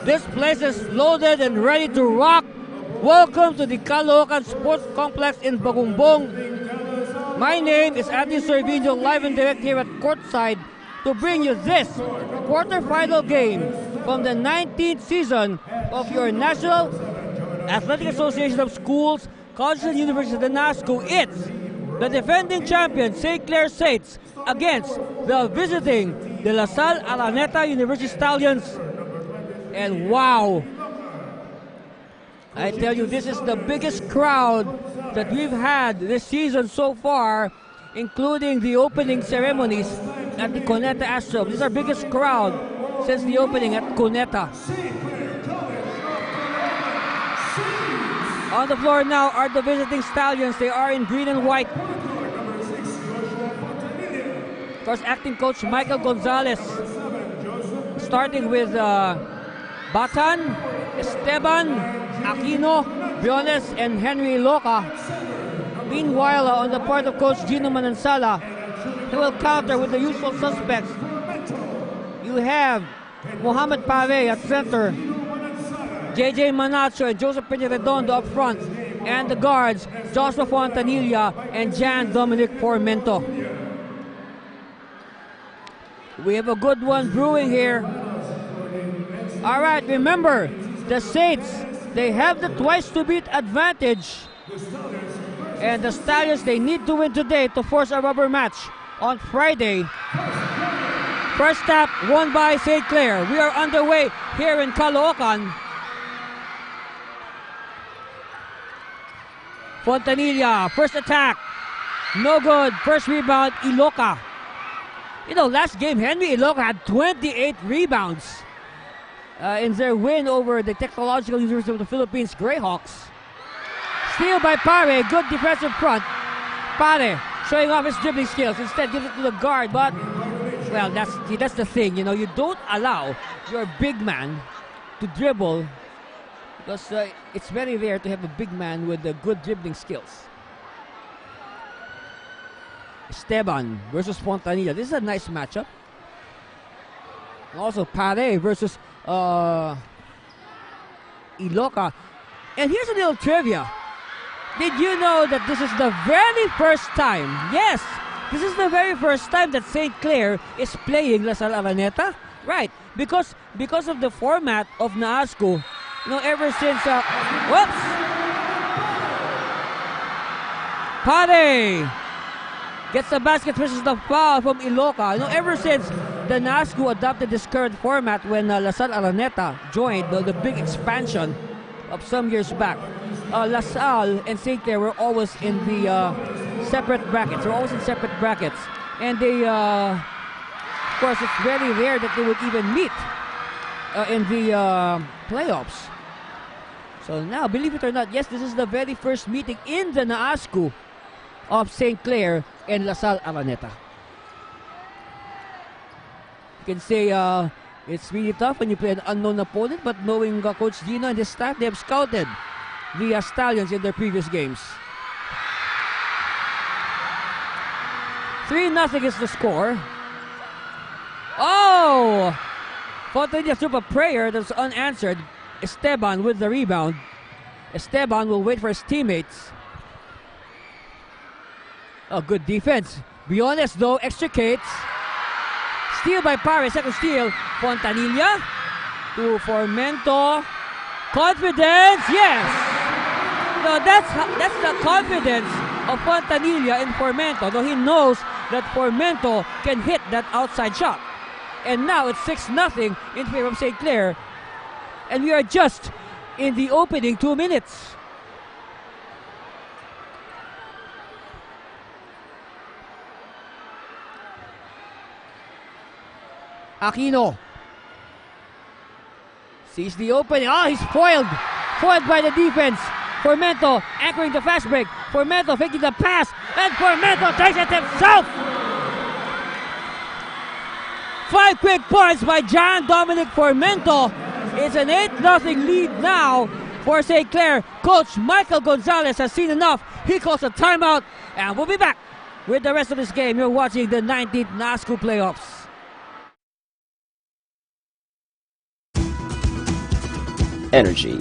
This place is loaded and ready to rock. Welcome to the Caloocan Sports Complex in Bagumbong. My name is Andy Servinio, live and direct here at courtside to bring you this quarterfinal game from the 19th season of your National Athletic Association of Schools, Colleges and Universities of the NASCO. It's the defending champion, St. Clair Saints, against the visiting De La Salle Araneta University Stallions. And wow, I tell you, this is the biggest crowd that we've had this season so far, including the opening ceremonies at the Cuneta Astro. This is our biggest crowd since the opening at Cuneta. On the floor now are the visiting Stallions. They are in green and white. First, acting coach Michael Gonzalez, starting with Batan, Esteban, Aquino, Briones, and Henry Loca. Meanwhile, on the part of Coach Gino Manansala, he will counter with the usual suspects. You have Mohamed Pare at center, JJ Manacho and Joseph Peñaredondo up front, and the guards, Joshua Fontanilla and Jan Dominic Formento. We have a good one brewing here. All right, remember, the Saints, they have the twice to beat advantage. And the Stallions, they need to win today to force a rubber match on Friday. First tap won by St. Clair. We are underway here in Caloocan. Fontanilla, first attack, no good. First rebound, Iloca. You know, last game, Henry Iloca had 28 rebounds in their win over the Technological University of the Philippines Greyhawks. Steal by Pare, good defensive front. Pare showing off his dribbling skills. Instead, gives it to the guard, but, well, that's the thing. You know, you don't allow your big man to dribble because it's very rare to have a big man with good dribbling skills. Esteban versus Fontanilla. This is a nice matchup. And also Pare versus Iloca. And here's a little trivia. Did you know that this is the very first time, yes, this is the very first time that St. Clair is playing La Salle Araneta? Right, because of the format of NASCO, you know, ever since, whoops! Pare gets the basket, versus the foul from Iloca. You know, ever since the NASCO adopted this current format when La Salle Araneta joined the big expansion of some years back, La Salle and St. Clair were always in the separate brackets. They're always in separate brackets. And they, of course, it's very rare that they would even meet in the playoffs. So now, believe it or not, yes, this is the very first meeting in the NASCO of St. Clair and La Salle Araneta. You can say it's really tough when you play an unknown opponent, but knowing Coach Gino and his staff, they have scouted the Stallions in their previous games. 3-0 is the score. Oh! Fontanilla threw a prayer that's unanswered. Esteban with the rebound. Esteban will wait for his teammates. Oh, good defense. Briones, though, extricates. Steal by Pare, second steal. Fontanilla to Formento. Confidence, yes! No, that's the confidence of Fontanilla in Formento. Though he knows that Formento can hit that outside shot. And now it's 6-0 in favor of St. Clair. And we are just in the opening 2 minutes. Aquino sees the opening. Oh, he's foiled. Foiled by the defense. Formento anchoring the fast break. Formento faking the pass. And Formento takes it himself. 5 quick points by Jan Dominic Formento. It's an 8-0 lead now for St. Clair. Coach Michael Gonzalez has seen enough. He calls a timeout. And we'll be back with the rest of this game. You're watching the 19th NASCO playoffs. energy,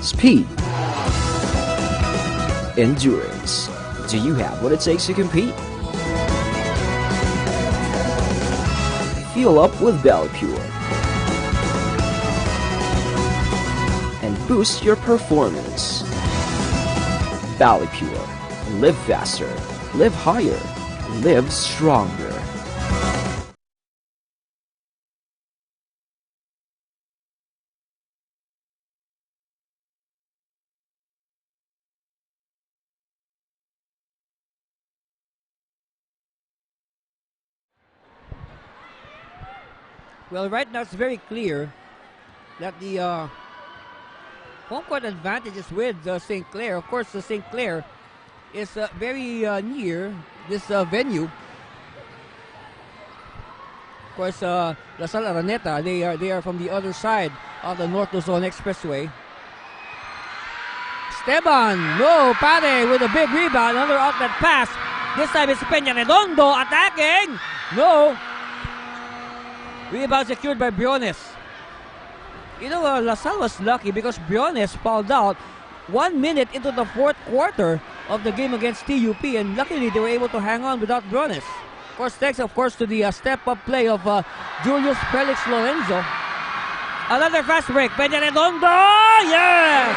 speed, endurance. Do you have what it takes to compete? Fuel up with Pure and boost your performance. Pure. Live faster, live higher, live stronger. Well, right now it's very clear that the home court advantage is with St. Clair. Of course, St. Clair is very near this venue. Of course, La Salle Araneta, they are from the other side of the North Luzon Expressway. Esteban, no, Pare with a big rebound, another outlet pass. This time it's Peña Redondo attacking. No. Rebound secured by Briones. You know, La Salle was lucky because Briones fouled out 1 minute into the fourth quarter of the game against TUP, and luckily they were able to hang on without Briones. Of course, thanks to the step-up play of Julius Felix Lorenzo. Another fast break. Peña Redondo! Yes!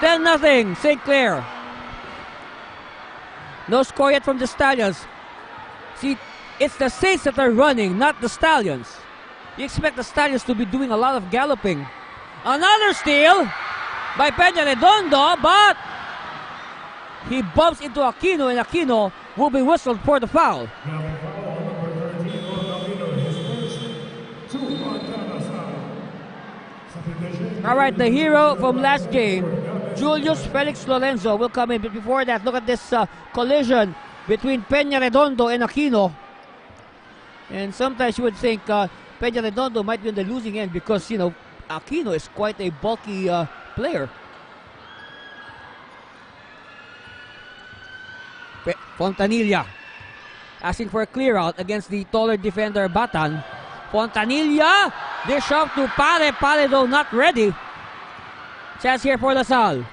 10-0, St. Clair. No score yet from the Stallions. See, it's the Saints that are running, not the Stallions. You expect the Stallions to be doing a lot of galloping. Another steal by Peña Redondo, but he bumps into Aquino, and Aquino will be whistled for the foul. All right, the hero from last game, Julius Felix Lorenzo, will come in. But before that, look at this collision between Peña Redondo and Aquino. And sometimes you would think Peña Redondo might be on the losing end because, you know, Aquino is quite a bulky player. Fontanilla asking for a clear out against the taller defender Batan. Fontanilla, dish off to Pare. Pare though not ready. Chance here for La Salle.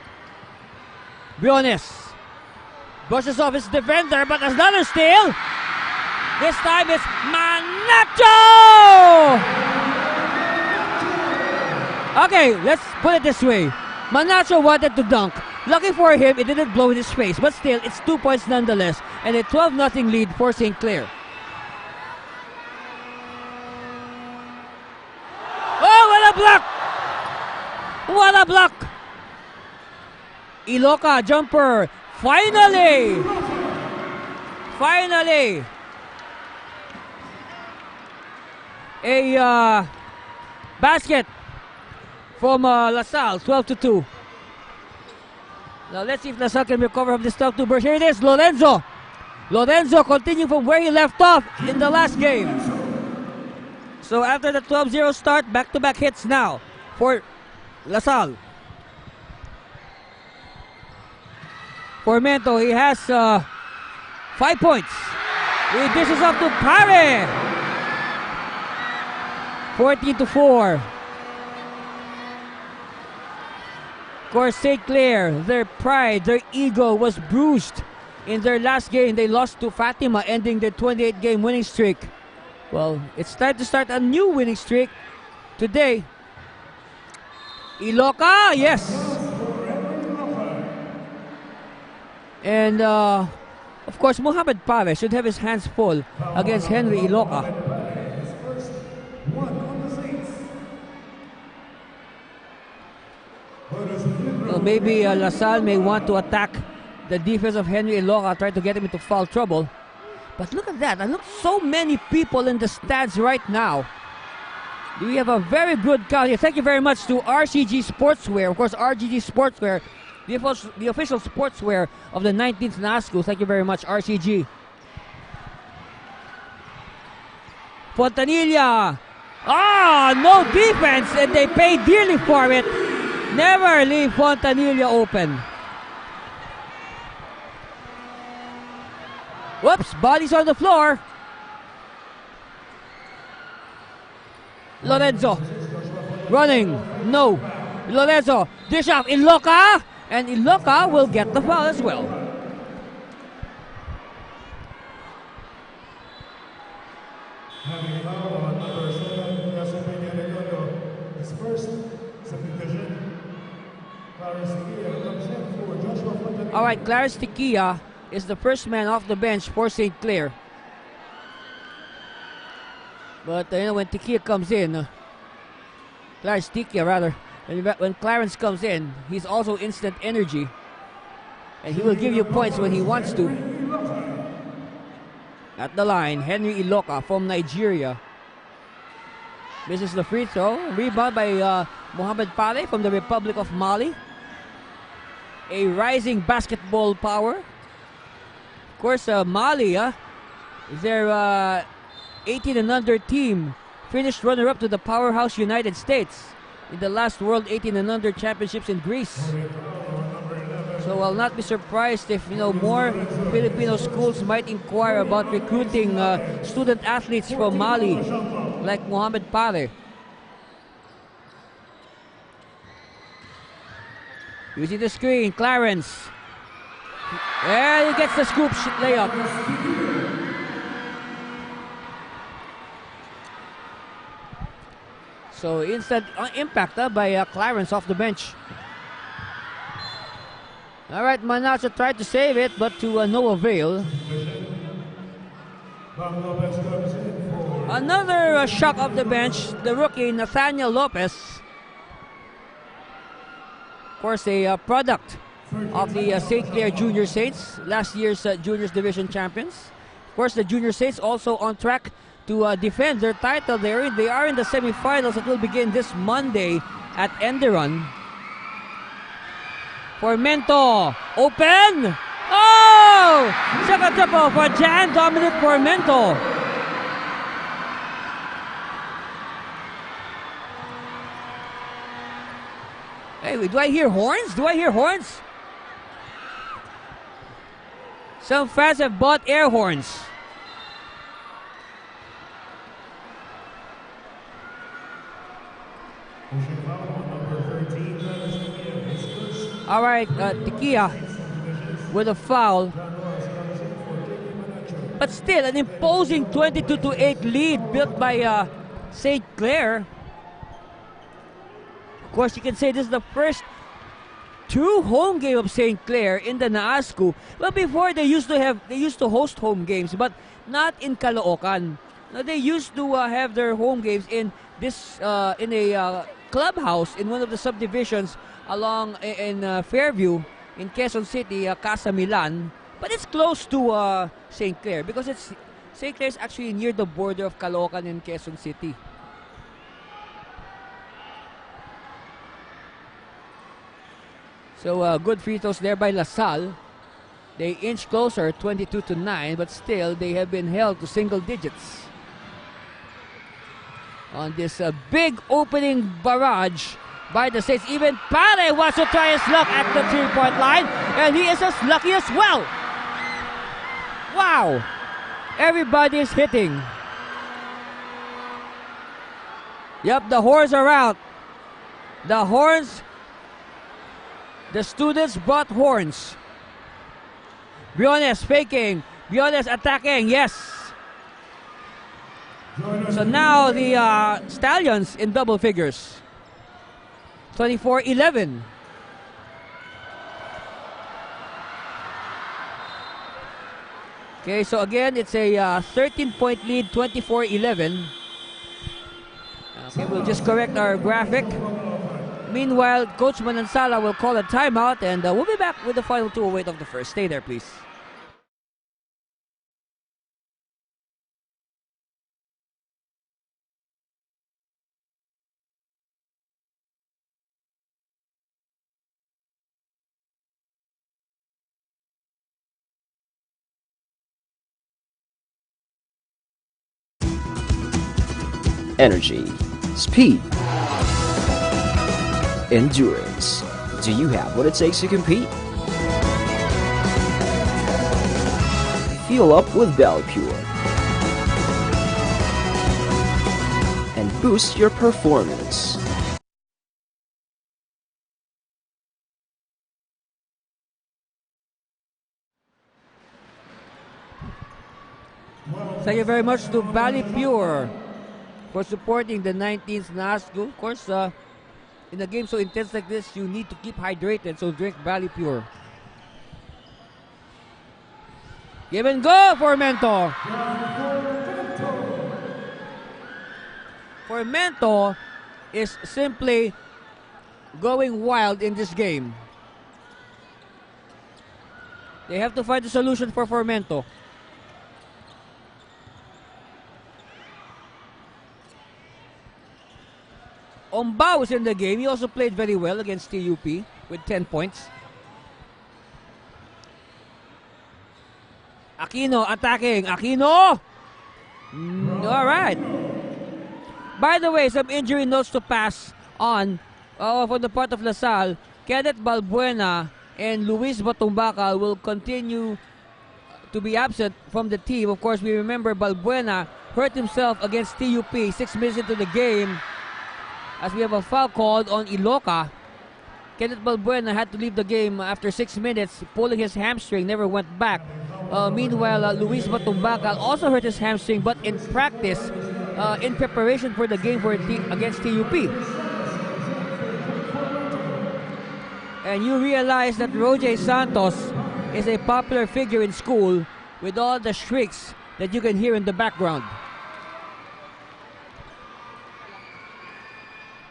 Briones brushes off his defender, but there's another steal. This time it's Manacho! Okay, let's put it this way. Manacho wanted to dunk. Lucky for him, it didn't blow in his face. But still, it's 2 points nonetheless. And a 12-0 lead for St. Clair. Oh, what a block! What a block! Iloca jumper. Finally! Finally! A basket from La Salle, 12-2. Now let's see if La Salle can recover from this 12-2 burst. Here it is, Lorenzo. Lorenzo continuing from where he left off in the last game. So after the 12-0 start, back-to-back hits now for La Salle. Formento, he has 5 points. He dishes off to Pare. 14-4. Of course, St. Clair, their pride, their ego was bruised in their last game. They lost to Fatima, ending their 28-game winning streak. Well, it's time to start a new winning streak today. Iloca, yes. And, of course, Mohamed Pare should have his hands full against Henry Iloca. Well, maybe La Salle may want to attack the defense of Henry Iloca, try to get him into foul trouble. But look at that. And look, so many people in the stands right now. We have a very good count here. Thank you very much to RCG Sportswear. Of course, RGG Sportswear, the official sportswear of the 19th NASCO. Thank you very much, RCG. Fontanilla. No defense, and they pay dearly for it. Never leave Fontanilla open. Whoops, body's on the floor. Lorenzo. Running. No. Lorenzo. Dish off. Iloca. And Iloca will get the foul as well. Alright, Clarence Tiquia is the first man off the bench for St. Clair. But when Tiquia comes in, Clarence Tiquia rather, when Clarence comes in, he's also instant energy. And he will give you points when he wants to. At the line, Henry Iloca from Nigeria. Misses the free throw. Rebound by Mohamed Pare from the Republic of Mali. A rising basketball power. Of course, Mali, their 18 and under team finished runner-up to the powerhouse United States in the last World 18 and under championships in Greece. So I'll not be surprised if more Filipino schools might inquire about recruiting student athletes from Mali, like Mohamed Pare. Using the screen, Clarence. And he gets the scoop layup. So instant impact by Clarence off the bench. Alright, Manasseh tried to save it, but to no avail. Another shock off the bench, the rookie Nathaniel Lopez. Of course, a product of the St. Clair Junior Saints, last year's Juniors Division champions. Of course, the Junior Saints also on track to defend their title. They are in the semifinals that will begin this Monday at Enderon. Formento, open! Oh! Second triple for Jan Dominic Formento. Hey, do I hear horns? Do I hear horns? Some fans have bought air horns. Alright, Tiquia with a foul. But still, an imposing 22-8 lead built by St. Clair. Of course, you can say this is the first two home game of St. Clair in the NAASCU. Well, before they used to host home games, but not in Caloocan. Now, they used to have their home games in this in a clubhouse in one of the subdivisions along in Fairview in Quezon City, Casa Milan. But it's close to St. Clair because St. Clair is actually near the border of Caloocan and Quezon City. So good free throws there by LaSalle. They inch closer, 22-9, but still they have been held to single digits. On this big opening barrage by the Saints. Even Pare wants to try his luck at the 3-point line, and he is as lucky as well. Wow! Everybody is hitting. Yep, the horns are out. The horns. The students brought horns. Briones faking. Briones attacking. Yes. So now the Stallions in double figures. 24-11. Okay, so again, it's a 13-point lead, 24-11. Okay, we'll just correct our graphic. Meanwhile, Coach Manansala will call a timeout, and we'll be back with the final 208 of the first. Stay there, please. Energy, speed, endurance. Do you have what it takes to compete? Fuel up with Bellpure. And boost your performance. Thank you very much to Valley Pure for supporting the 19th NASCO. Of course, in a game so intense like this, you need to keep hydrated, so drink Valley Pure. Give and go for Mento. For Mento is simply going wild in this game. They have to find a solution for Formento. Ombao is in the game. He also played very well against TUP with 10 points. Aquino attacking. Aquino! Alright. By the way, some injury notes to pass on for the part of LaSalle. Kenneth Balbuena and Luis Batumbacal will continue to be absent from the team. Of course, we remember Balbuena hurt himself against TUP 6 minutes into the game as we have a foul called on Iloca. Kenneth Balbuena had to leave the game after 6 minutes, pulling his hamstring, never went back. Meanwhile, Luis Batumbacal also hurt his hamstring, but in practice, in preparation for the game against TUP. And you realize that Roger Santos is a popular figure in school with all the shrieks that you can hear in the background.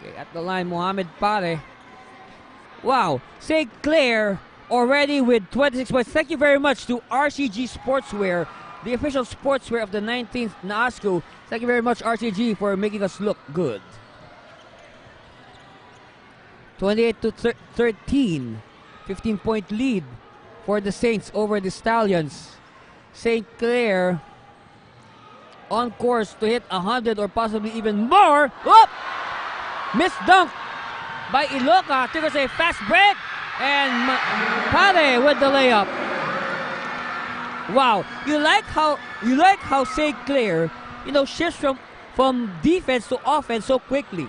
Okay, at the line, Mohamed Pare. Wow, St. Clair already with 26 points. Thank you very much to RCG Sportswear, the official sportswear of the 19th NASCO. Thank you very much, RCG, for making us look good. 28-13, 15-point lead for the Saints over the Stallions. St. Clair on course to hit 100 or possibly even more. Whoop! Missed dunk by Iloca. Triggers a fast break. And Pare with the layup. Wow, you like how St. Clair, shifts from defense to offense so quickly.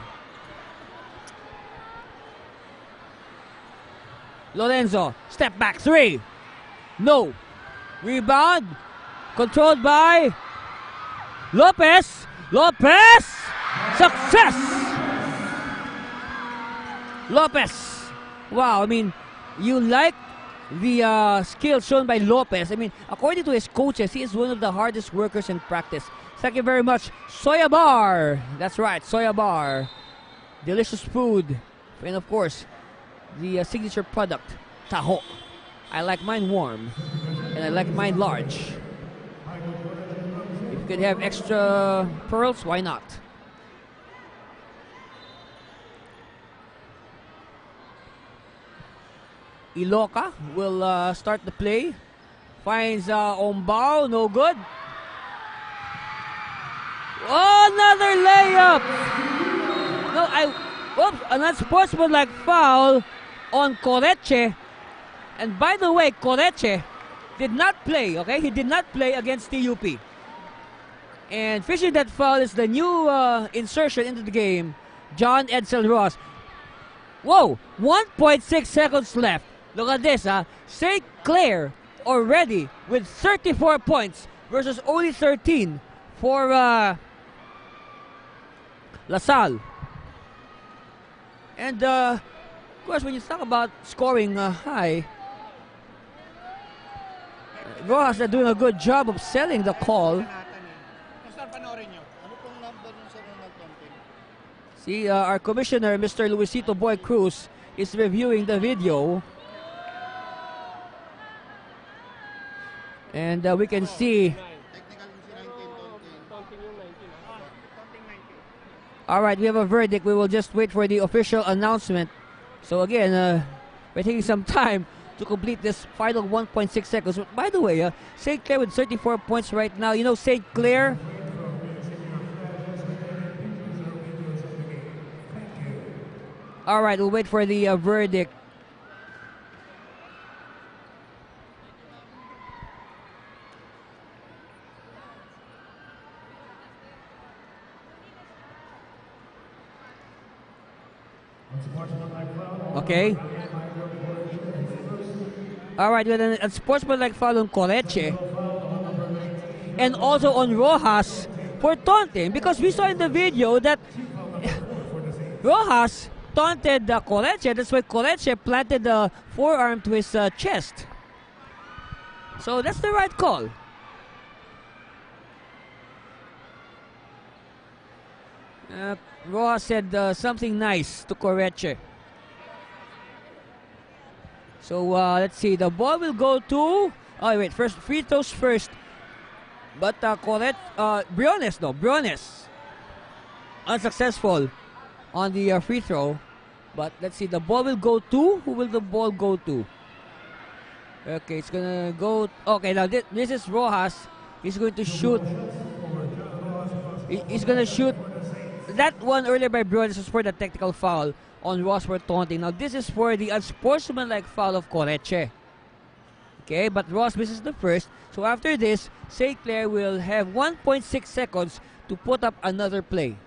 Lorenzo, step back three. No. Rebound. Controlled by Lopez. Lopez. Success. Lopez. Wow, I mean, you like the skill shown by Lopez. I mean, according to his coaches, he is one of the hardest workers in practice. Thank you very much, Soya Bar. That's right, Soya Bar. Delicious food. And of course, the signature product, Taho. I like mine warm, and I like mine large. If you could have extra pearls, why not? Iloca will start the play. Finds Ombao, no good. Oh, another layup! No, an unsportsmanlike foul on Coreche. And by the way, Coreche did not play, okay? He did not play against TUP. And fishing that foul is the new insertion into the game, John Edsel Ross. Whoa, 1.6 seconds left. Look at this, St. Clair already with 34 points versus only 13 for LaSalle. And of course, when you talk about scoring high, Rojas are doing a good job of selling the call. See, our commissioner, Mr. Luisito Boy Cruz, is reviewing the video. And we can see. Alright, we have a verdict. We will just wait for the official announcement. So again, we're taking some time to complete this final 1.6 seconds. By the way, St. Clair with 34 points right now. You know, St. Clair. Alright, we'll wait for the verdict. Okay. Alright, with a sportsmanlike foul on Coleche. And also on Rojas for taunting. Because we saw in the video that Rojas taunted Coleche. That's why Coleche planted the forearm to his chest. So that's the right call. Rojas said something nice to Coleche. So let's see. The ball will go to. Oh wait, first free throws first. But Briones unsuccessful on the free throw. But let's see. The ball will go to. Who will the ball go to? Okay, it's gonna go. Okay, now this is Rojas. He's going to shoot. He's gonna shoot. That one earlier by Briones was for the technical foul on Ross for taunting. Now this is for the unsportsmanlike foul of Coleche. Okay, but Ross misses the first. So after this, St. Clair will have 1.6 seconds to put up another play.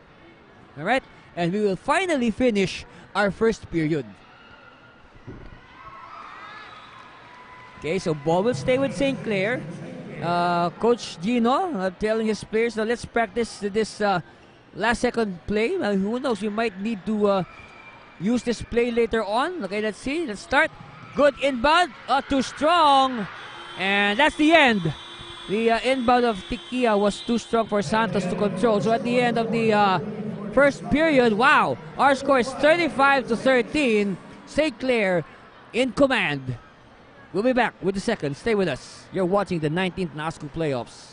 Alright? And we will finally finish our first period. Okay, so ball will stay with St. Clair. Coach Gino telling his players, now let's practice this last second play. Who knows, we might need to use this play later on. Okay, let's see. Let's start. Good inbound. Too strong. And that's the end. The inbound of Tikia was too strong for Santos to control. So at the end of the first period, wow, our score is 35-13. St. Clair in command. We'll be back with the second. Stay with us. You're watching the 19th NASCU playoffs.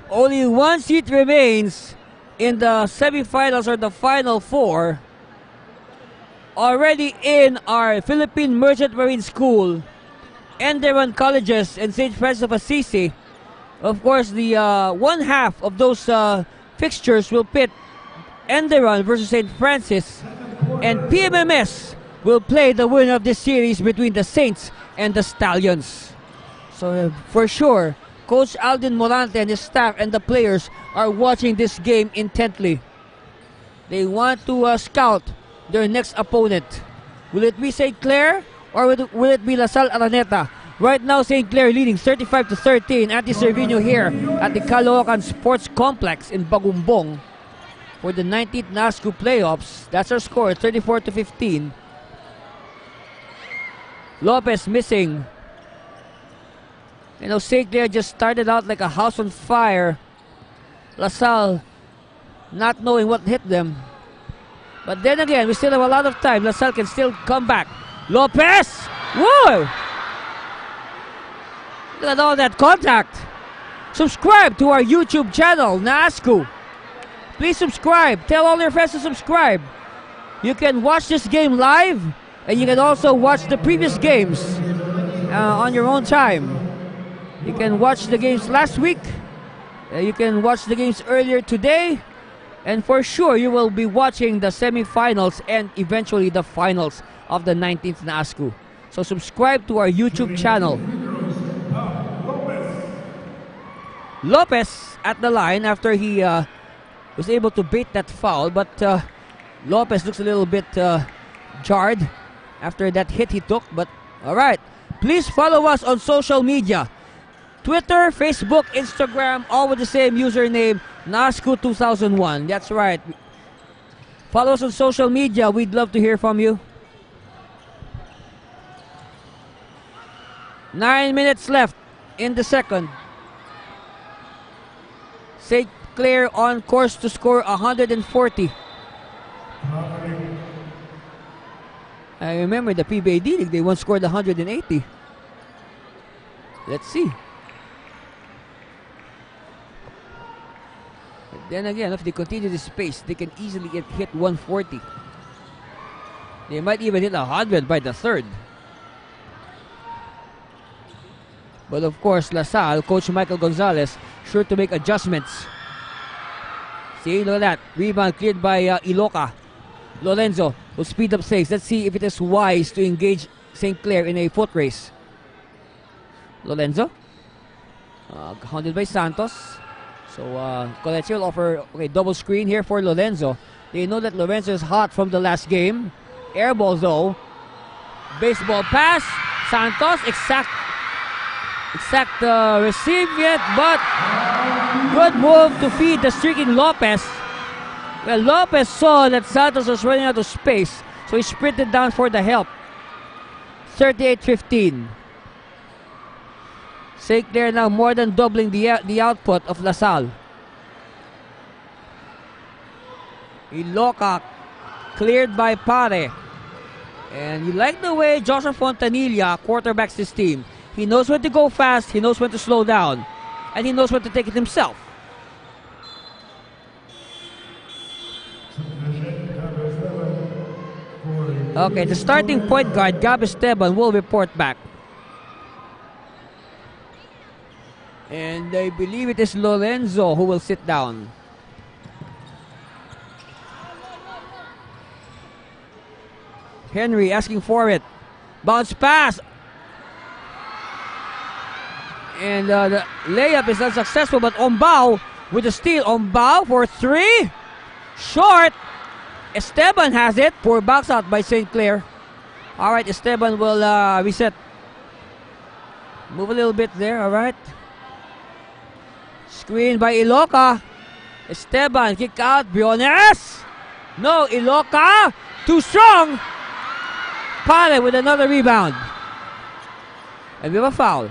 Only one seat remains in the semifinals or the final four. Already in our Philippine Merchant Marine School, Enderon Colleges, and St. Francis of Assisi. Of course, the one half of those fixtures will pit Enderon versus St. Francis, and PMMS will play the winner of this series between the Saints and the Stallions. So for sure, Coach Alden Morante and his staff and the players are watching this game intently. They want to scout their next opponent. Will it be St. Clair or will it be La Salle Araneta? Right now, St. Clair leading 35-13. Andy Cervino here at the Caloocan Sports Complex in Bagumbong for the 19th NASCU playoffs. That's our score, 34-15. Lopez missing. You know, St. Clair just started out like a house on fire. La Salle not knowing what hit them. But then again, we still have a lot of time. La Salle can still come back. Lopez! Whoa! Look at all that contact. Subscribe to our YouTube channel, NASCU. Please subscribe. Tell all your friends to subscribe. You can watch this game live, and you can also watch the previous games on your own time. You can watch the games last week. You can watch the games earlier today. And for sure, you will be watching the semifinals and eventually the finals of the 19th NASCU. So subscribe to our YouTube channel. Lopez at the line after he was able to bait that foul. But Lopez looks a little bit jarred after that hit he took. But all right. Please follow us on social media. Twitter, Facebook, Instagram, all with the same username, NASCU2001. That's right. Follow us on social media. We'd love to hear from you. 9 minutes left in the second. St. Clair on course to score 140. I remember the PBA League, they once scored 180. Let's see. But then again, if they continue this pace, they can easily hit 140. They might even hit 100 by the third. But of course, LaSalle, Coach Michael Gonzalez, sure to make adjustments. See, look at that. Rebound cleared by Iloca. Lorenzo will speed up things. Let's see if it is wise to engage St. Clair in a foot race. Lorenzo. Hounded by Santos. So, Coleche will offer double screen here for Lorenzo. They know that Lorenzo is hot from the last game. Air ball though. Baseball pass. Santos, exact receive yet, but good move to feed the streaking Lopez. Well, Lopez saw that Santos was running out of space, so he sprinted down for the help. 38-15. St. Clair now more than doubling the output of LaSalle. Iloca cleared by Pare. And you like the way Joshua Fontanilla quarterbacks this team. He knows when to go fast, he knows when to slow down, and he knows when to take it himself. Okay, the starting point guard, Gab Esteban, will report back. And I believe it is Lorenzo who will sit down. Henry asking for it. Bounce pass. And the layup is unsuccessful, but Ombao with the steal. Ombao for three. Short. Esteban has it. Poor box out by St. Clair. Alright, Esteban will reset. Move a little bit there, alright. Screen by Iloca. Esteban, kick out. Briones. No, Iloca. Too strong. Pale with another rebound. And we have a foul.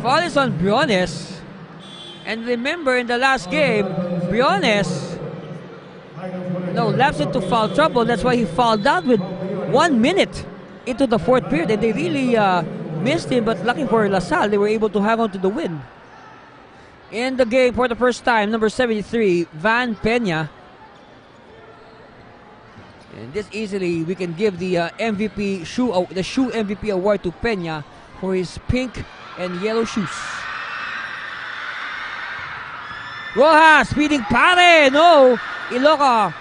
Foul is on Briones. And remember, in the last game, Briones lapsed into foul trouble. That's why he fouled out with 1 minute into the fourth period. And they really missed him, but lucky for LaSalle, they were able to hang on to the win. In the game for the first time, number 73, Van Peña. And this easily, we can give the MVP the shoe MVP award to Peña for his pink and yellow shoes. Rojas speeding Pare. No, Iloca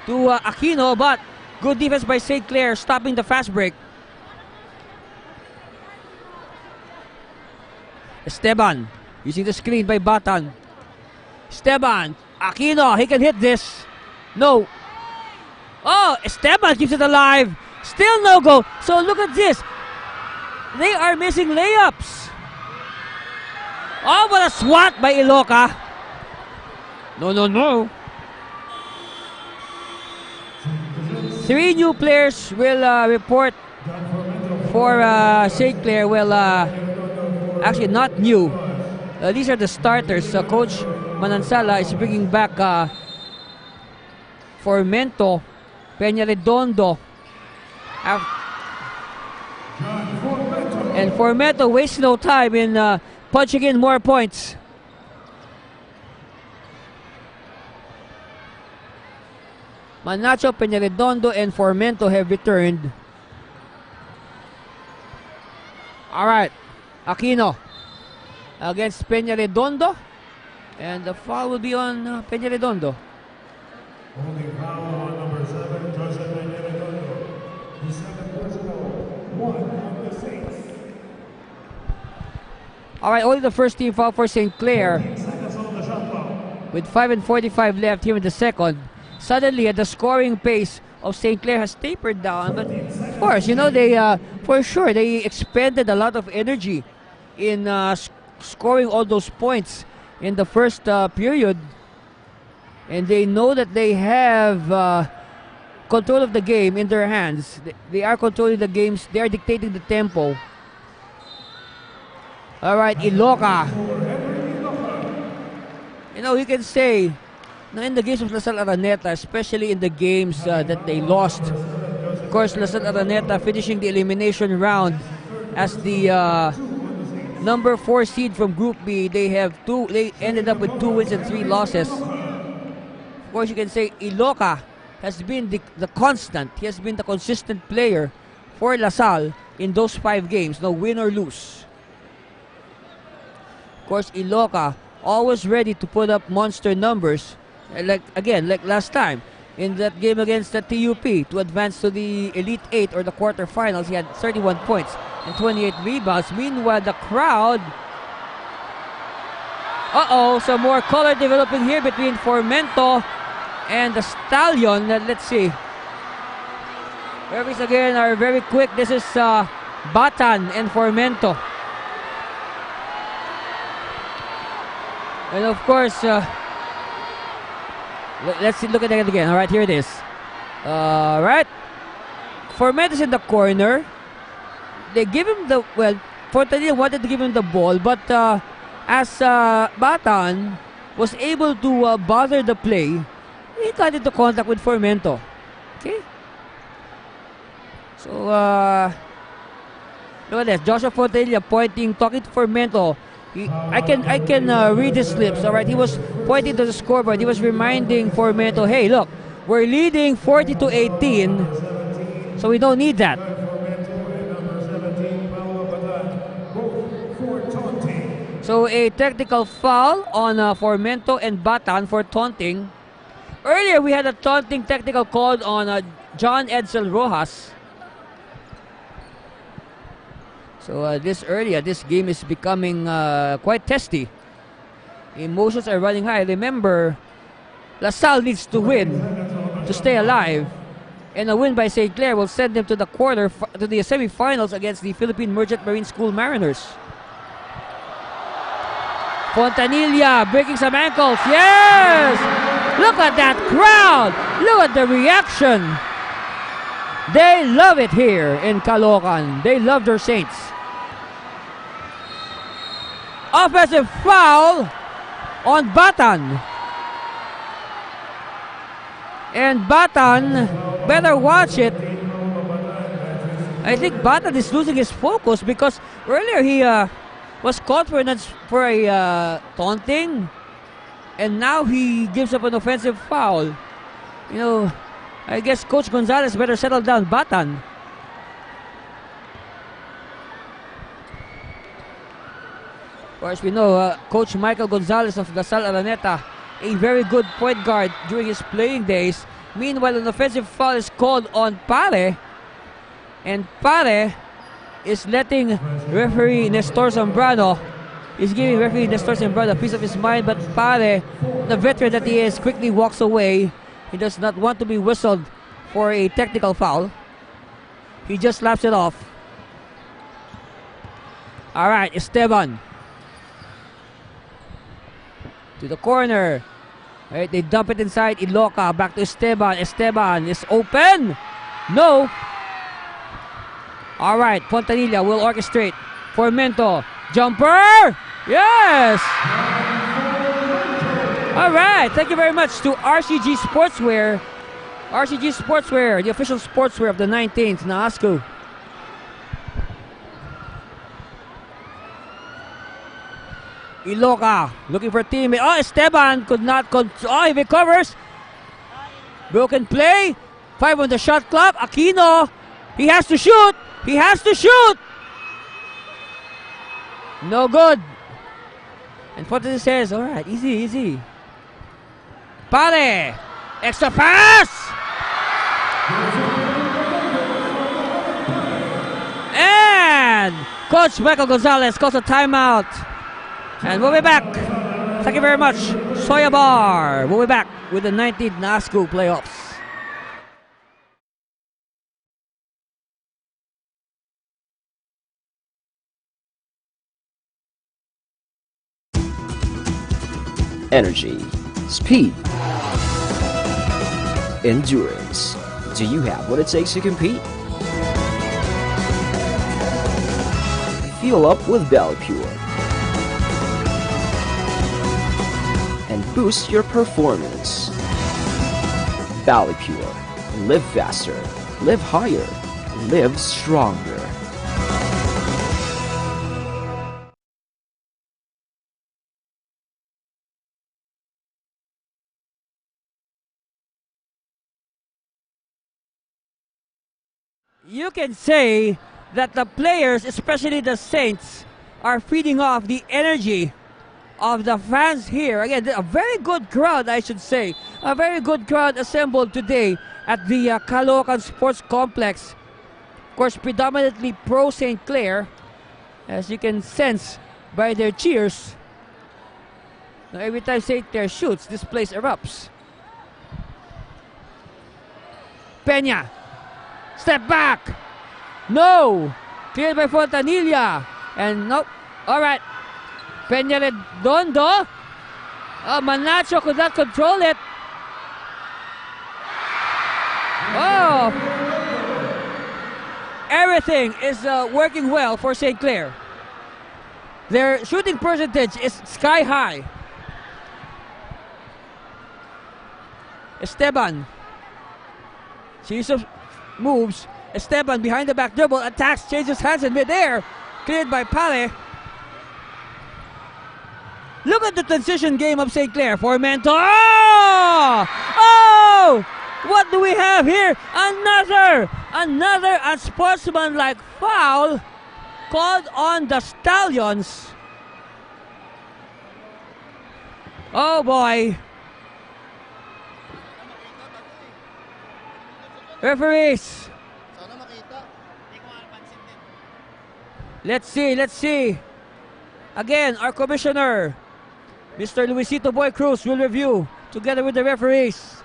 to Aquino, but good defense by St. Clair, stopping the fast break. Esteban using the screen by Batan. Esteban, Aquino, he can hit this. No. Oh, Esteban keeps it alive. Still no go. So look at this. They are missing layups. Oh, what a swat by Iloca. No. 3 new players will report for St. Clair. Well, actually not new. These are the starters. Coach Manansala is bringing back Formento, Peña-Redondo. And Formento wastes no time in punching in more points. Manacho, Peña-Redondo, and Formento have returned. Alright, Aquino against Peña-Redondo. And the foul will be on Peña-Redondo. Only foul on number 7, Joseph Peña-Redondo. The 7th personal, 1 of the Saints. Alright, only the first team foul for St. Clair. 8 seconds on the shot clock. with 5:45 left here in the second. Suddenly, the scoring pace of St. Clair has tapered down. But of course, they for sure they expended a lot of energy in scoring all those points in the first period, and they know that they have control of the game in their hands. They are controlling the games. They are dictating the tempo. All right, Iloca. You can say, in the games of LaSalle Araneta, especially in the games that they lost, of course, LaSalle Araneta finishing the elimination round as the number 4 seed from Group B. They ended up with 2 wins and 3 losses. Of course, you can say Iloca has been the constant. He has been the consistent player for LaSalle in those 5 games, no win or lose. Of course, Iloca always ready to put up monster numbers, like last time in that game against the TUP to advance to the Elite 8 or the quarterfinals. He had 31 points and 28 rebounds. Meanwhile, the crowd, some more color developing here between Formento and the Stallion. Let's see. Referees again are very quick. This is Batan and Formento. And of course, let's look at it again. All right, here it is. All right. Formento's in the corner. They give him Fortanilla wanted to give him the ball, but as Batan was able to bother the play, he got into contact with Formento. Okay. So, look at this. Joshua Fortanilla talking to Formento. I can read his lips. All right, he was pointing to the scoreboard. He was reminding Formento, "Hey, look, we're leading 40-18, so we don't need that." So a technical foul on Formento and Batan for taunting. Earlier, we had a taunting technical called on John Edsel Rojas. So this game is becoming quite testy. Emotions are running high. Remember, LaSalle needs to win to stay alive, and a win by St. Clair will send them to the semifinals against the Philippine Merchant Marine School Mariners. Fontanilla breaking some ankles. Yes! Look at that crowd! Look at the reaction! They love it here in Caloocan. They love their Saints. Offensive foul on Batan. And Batan better watch it. I think Batan is losing his focus because earlier he was caught for a taunting, and now he gives up an offensive foul. I guess Coach Gonzalez better settle down Batan. Of course, we know Coach Michael Gonzalez of LaSalle Araneta, a very good point guard during his playing days. Meanwhile, an offensive foul is called on Pare, and Pare is letting referee Nestor Zambrano, is giving referee Nestor Zambrano a piece of his mind, but Pare, the veteran that he is, quickly walks away. He does not want to be whistled for a technical foul. He just laps it off. All right, Esteban to the corner. All right, they dump it inside Iloca. Back to Esteban. Esteban is open. No. All right, Fontanilla will orchestrate. Formento. Jumper. Yes. All right, thank you very much to RCG Sportswear. RCG Sportswear, the official sportswear of the 19th NAASCU. Iloca looking for a teammate. Esteban could not he recovers. Broken play. 5 on the shot clock. Aquino. He has to shoot. He has to shoot. No good. And Fontanilla says, all right, easy. Pare. Extra pass. And Coach Michael Gonzalez calls a timeout. And we'll be back. Thank you very much. Soyabar. We'll be back with the 19th NASCO playoffs. Energy, speed, endurance. Do you have what it takes to compete? Fuel up with Pure and boost your performance. Pure. Live faster, live higher, live stronger. You can say that the players, especially the Saints, are feeding off the energy of the fans here. Again, a very good crowd, I should say. A very good crowd assembled today at the Caloocan Sports Complex. Of course, predominantly pro St. Clair, as you can sense by their cheers. Now, every time St. Clair shoots, this place erupts. Peña. Step back. No. Cleared by Fontanilla. And nope. Alright. Peña Redondo. Manacho could not control it. Oh. Everything is working well for St. Clair. Their shooting percentage is sky high. Esteban. Series of moves. Esteban behind the back dribble. Attacks. Changes hands in midair. Cleared by Pale. Look at the transition game of St. Clair. Formento. Oh! Oh! What do we have here? Another unsportsmanlike foul called on the Stallions. Oh boy. Referees. Let's see. Again, our commissioner, Mr. Luisito Boy Cruz, will review together with the referees.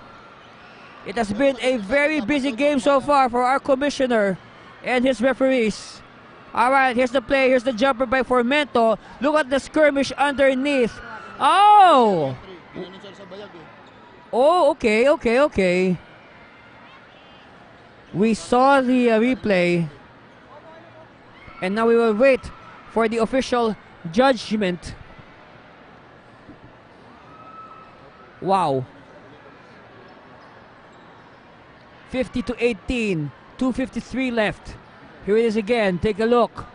It has been a very busy game so far for our commissioner and his referees. Alright, here's the play. Here's the jumper by Formento. Look at the skirmish underneath. Oh! Oh, okay. We saw the replay. And now we will wait for the official judgment. Wow. 50-18. 2:53 left. Here it is again. Take a look.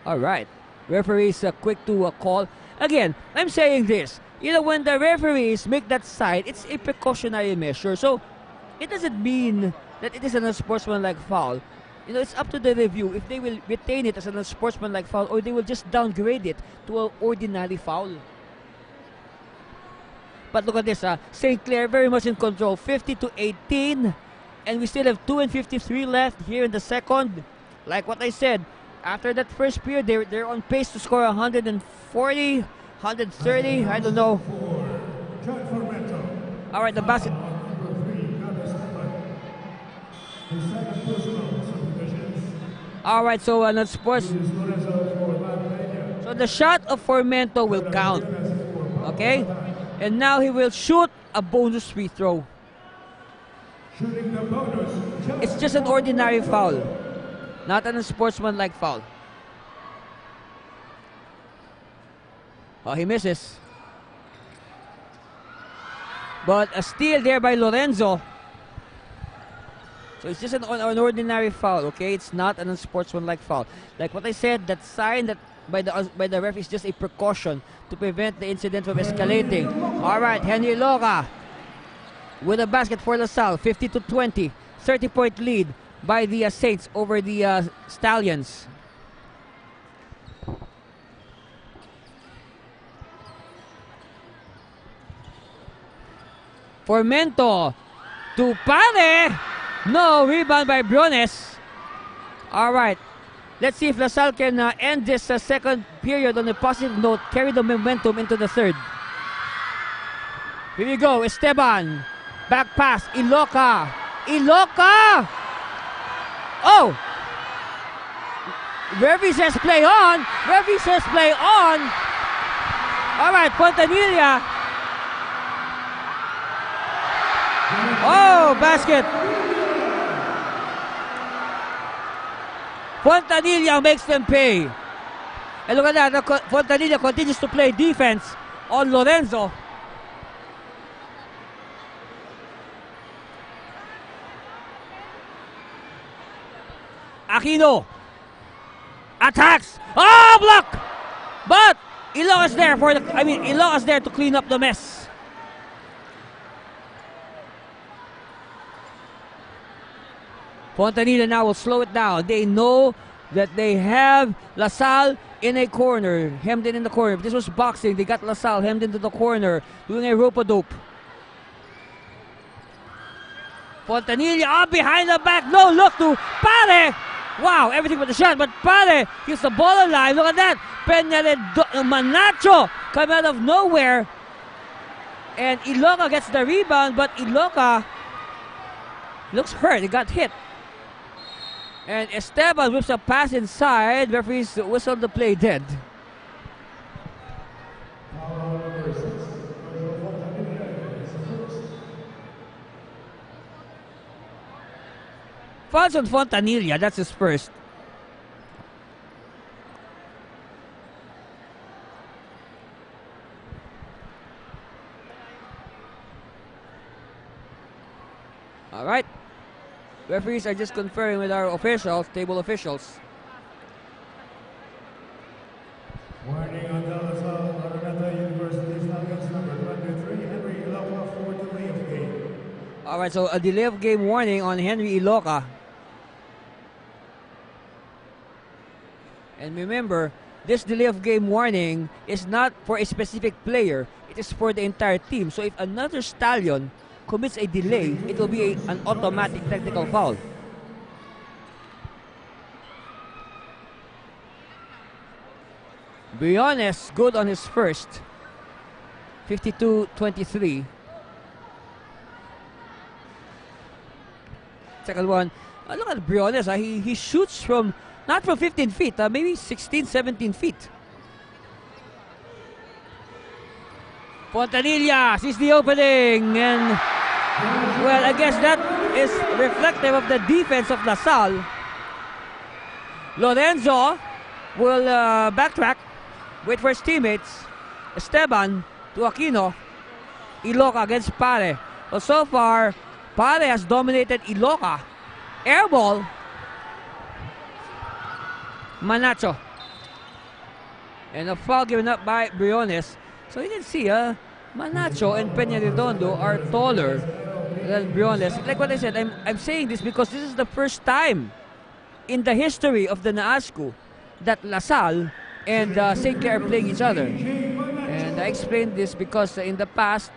Alright. Referees quick to call. Again, I'm saying this. You know, when the referees make that side, it's a precautionary measure. So, it doesn't mean that it is an unsportsmanlike foul. You know, it's up to the review if they will retain it as an unsportsmanlike foul or they will just downgrade it to an ordinary foul. But look at this, St. Clair very much in control, 50-18. And we still have 2:53 left here in the second. Like what I said, after that first period, they're on pace to score 140, 130, I don't know. Alright, the basket. Alright, so not sports. So the shot of Formento will count. Okay? And now he will shoot a bonus free throw. It's just an ordinary foul, not an unsportsmanlike foul. Oh, he misses. But a steal there by Lorenzo. So it's just an ordinary foul, okay? It's not an unsportsmanlike foul. Like what I said, that sign that by the ref is just a precaution to prevent the incident from escalating. All right, Henry Loca with a basket for LaSalle, 50-20, 30-point lead by the Saints over the Stallions. Formento to Pale. No, rebound by Briones. All right. Let's see if LaSalle can end this second period on a positive note, carry the momentum into the third. Here we go, Esteban. Back pass, Iloca. Iloca! Oh! Referee says play on. Referee says play on. All right, Fontanilla. Oh, basket. Fontanilla makes them pay. And look at that, Fontanilla continues to play defense on Lorenzo. Aquino attacks. Oh, block! But Iloca's there Iloca's there to clean up the mess. Fontanilla now will slow it down. They know that they have LaSalle in a corner, hemmed in the corner. If this was boxing, they got LaSalle hemmed into the corner, doing a rope-a-dope. Fontanilla up behind the back. No look to Pare. Wow, everything but the shot, but Pare gets the ball alive. Look at that. Manacho come out of nowhere. And Iloca gets the rebound, but Iloca looks hurt. He got hit. And Esteban whips a pass inside. Referees whistle the play dead. Fouls on Fontanilla, that's his first. All right. Referees are just conferring with our officials, table officials. Warning on DLSAU, Araneta University Stallions number 23, Henry Iloca for delay of game. All right, so a delay of game warning on Henry Iloca. And remember, this delay of game warning is not for a specific player. It is for the entire team. So if another Stallion commits a delay, it will be an automatic technical foul. Briones good on his first. 52-23. Second one. Look at Briones. He shoots from, not from 15 feet, maybe 16, 17 feet. Fontanilla sees the opening, and well, I guess that is reflective of the defense of LaSalle. Lorenzo will backtrack, wait for his teammates. Esteban to Aquino. Iloca against Pare. Well, so far, Pare has dominated Iloca. Air ball. Manacho. And a foul given up by Briones. So you can see, Manacho and Peña Redondo are taller than Briones. Like what I said, I'm saying this because this is the first time in the history of the NAASCU that LaSalle and St. Clair are playing each other. And I explained this because in the past,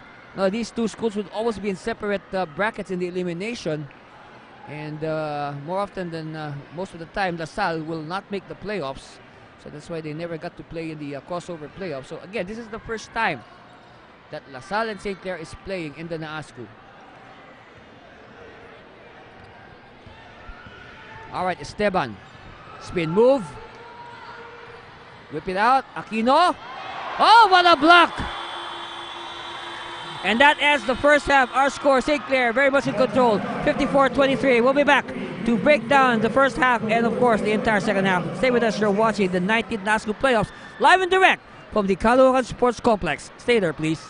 these two schools would always be in separate brackets in the elimination. And more often than most of the time, LaSalle will not make the playoffs. So that's why they never got to play in the crossover playoffs. So again, this is the first time that LaSalle and St. Clair is playing in the NAASCU. All right, Esteban. Spin move. Whip it out. Aquino. Oh, what a block! And that ends the first half. Our score, St. Clair, very much in control. 54-23. We'll be back to break down the first half and, of course, the entire second half. Stay with us. You're watching the 19th NAASCU Playoffs live and direct from the Caloocan Sports Complex. Stay there, please.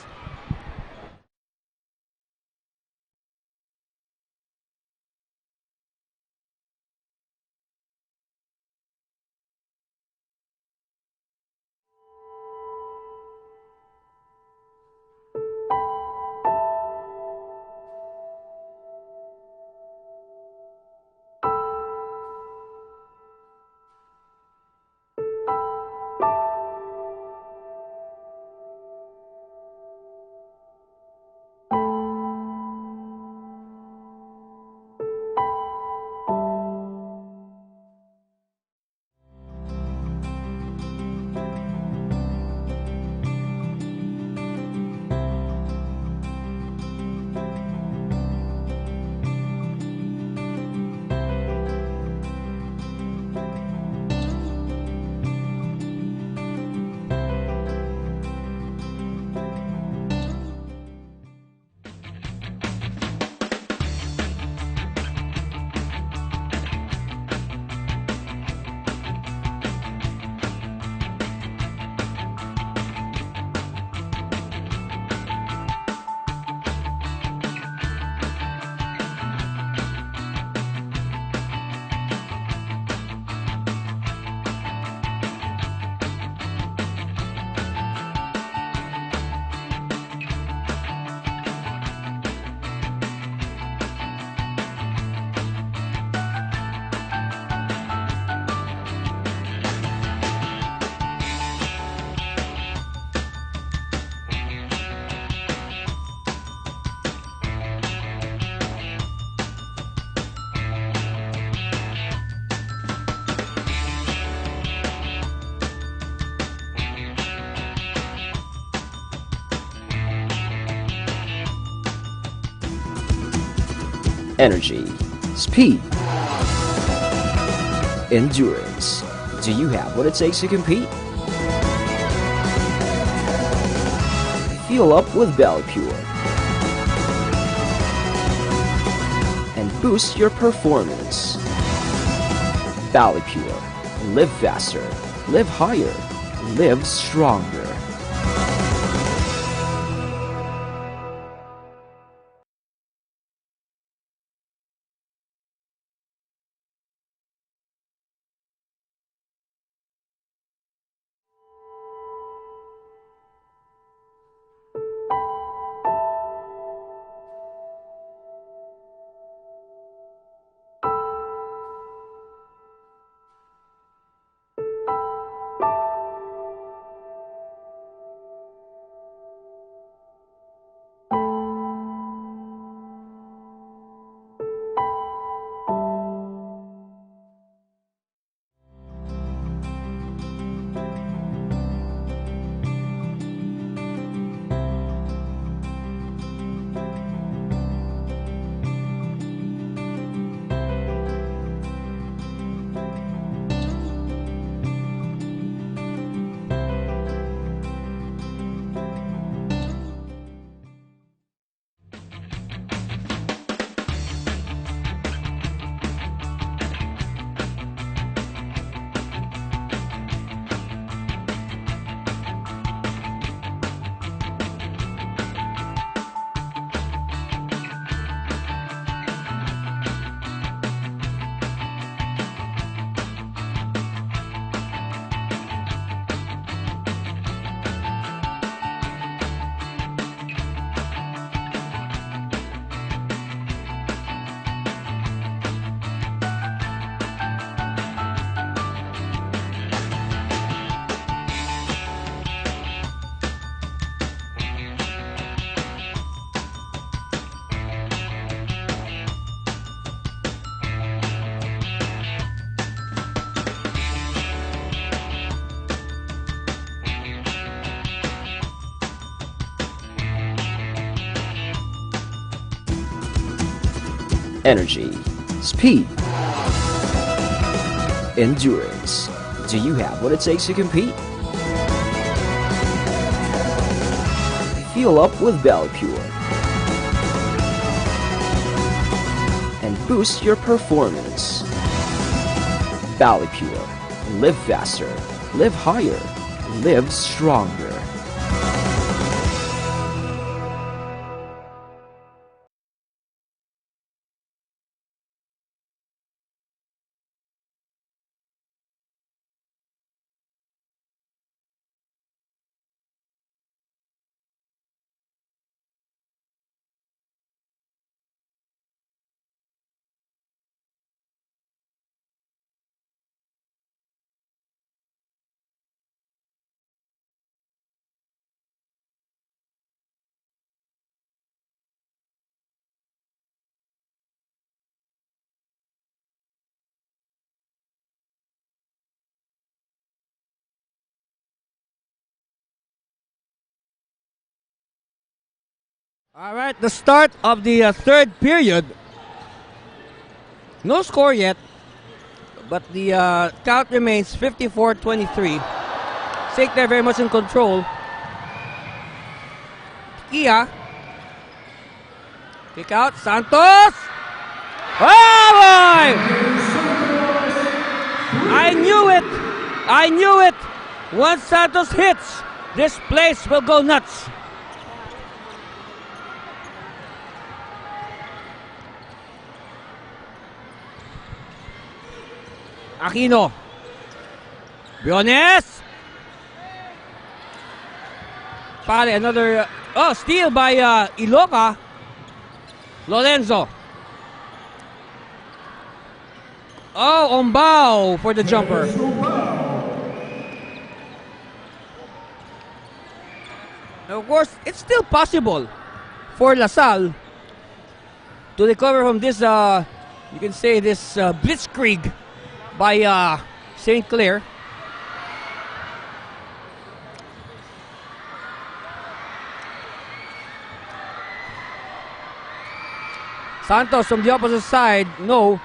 Energy, speed, endurance. Do you have what it takes to compete? Fuel up with Valley Pure and boost your performance. Valley Pure. Live faster, live higher, live stronger. Energy, speed, endurance. Do you have what it takes to compete? Fuel up with Valley Pure and boost your performance. Valley Pure. Live faster, live higher, live stronger. All right, the start of the third period. No score yet, but the count remains 54-23. St. Clair very much in control. Kia. Kick out. Santos. Oh boy! I knew it. I knew it. Once Santos hits, this place will go nuts. Aquino. Briones. Pare, another steal by Iloca. Lorenzo. Oh, Ombao for the jumper. Of course, it's still possible for LaSalle to recover from this, you can say, this blitzkrieg by St. Clair. Santos from the opposite side. No.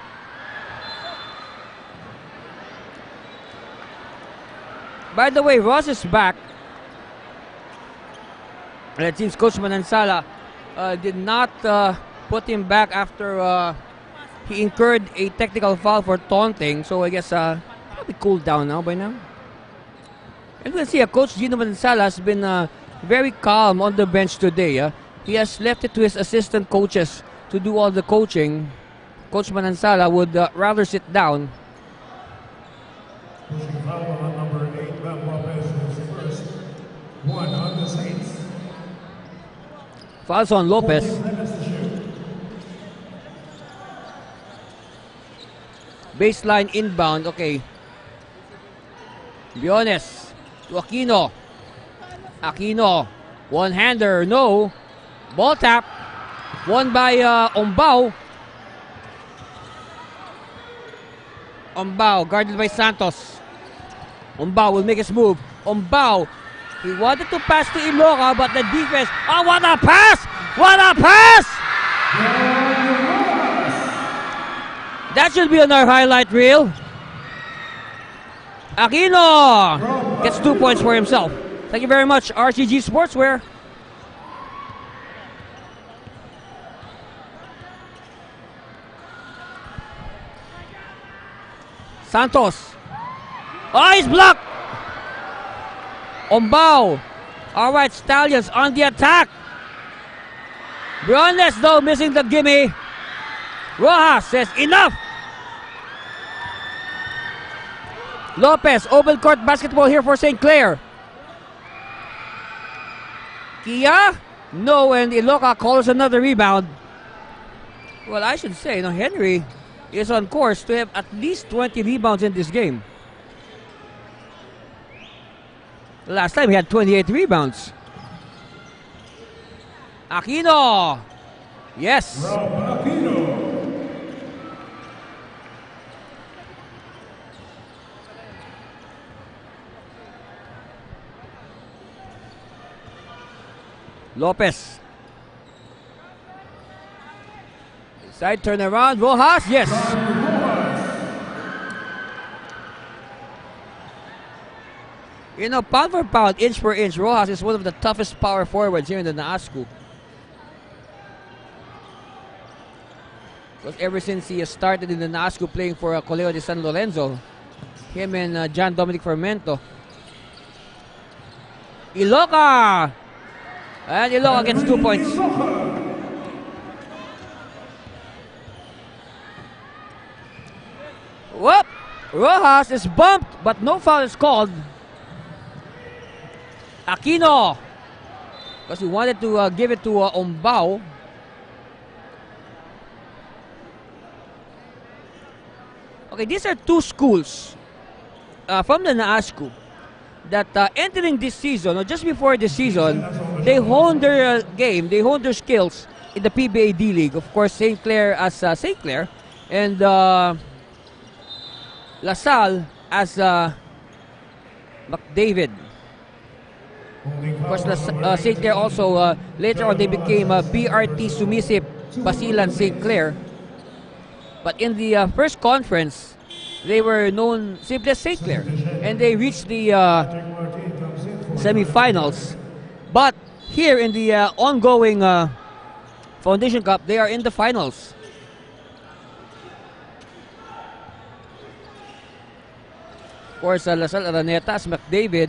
By the way, Ross is back. And it seems Coach Manansala did not put him back after he incurred a technical foul for taunting. So I guess probably cooled down now by now. And we'll see, Coach Gino Manansala has been very calm on the bench today. He has left it to his assistant coaches to do all the coaching. Coach Manansala would rather sit down. Pushing foul on number 8, Bam Lopez is first. 1 on the Saints. Fouls on Lopez. 14 minutes to shoot. Baseline inbound. Okay. Biones to Aquino. Aquino. One-hander. No. Ball tap. Won by Ombao. Ombao guarded by Santos. Ombao will make his move. Ombao. He wanted to pass to Iloca, but the defense. Oh, what a pass! What a pass! That should be on our highlight reel. Aquino gets 2 points for himself. Thank you very much, RCG Sportswear. Santos. Oh, he's blocked. Ombao. All right, Stallions on the attack. Briones, though, missing the gimme. Rojas says, enough. Lopez, open court basketball here for St. Clair. Kia? No, and Iloca calls another rebound. Well, I should say, Henry is on course to have at least 20 rebounds in this game. Last time he had 28 rebounds. Aquino. Yes. Lopez. Side turnaround. Rojas. Yes. Pound for pound, inch for inch, Rojas is one of the toughest power forwards here in the NASCU. Because ever since he has started in the NASCU playing for Colegio de San Lorenzo, him and John Dominic Fermento. Iloca! And Iloca gets 2 points. Whoop! Rojas is bumped, but no foul is called. Aquino, because he wanted to give it to Ombao. Okay, these are two schools from the NASCU that entering this season, or just before this season, they honed their game, they honed their skills in the PBA D-League. Of course, St. Clair as St. Clair, and LaSalle as McDavid. Of course, St. Clair also, later on they became BRT Sumisip Basilan St. Clair. But in the first conference, they were known simply as St. Clair. And they reached the semifinals. But here in the ongoing Foundation Cup, they are in the finals. Of course, LaSalle Araneta as McDavid,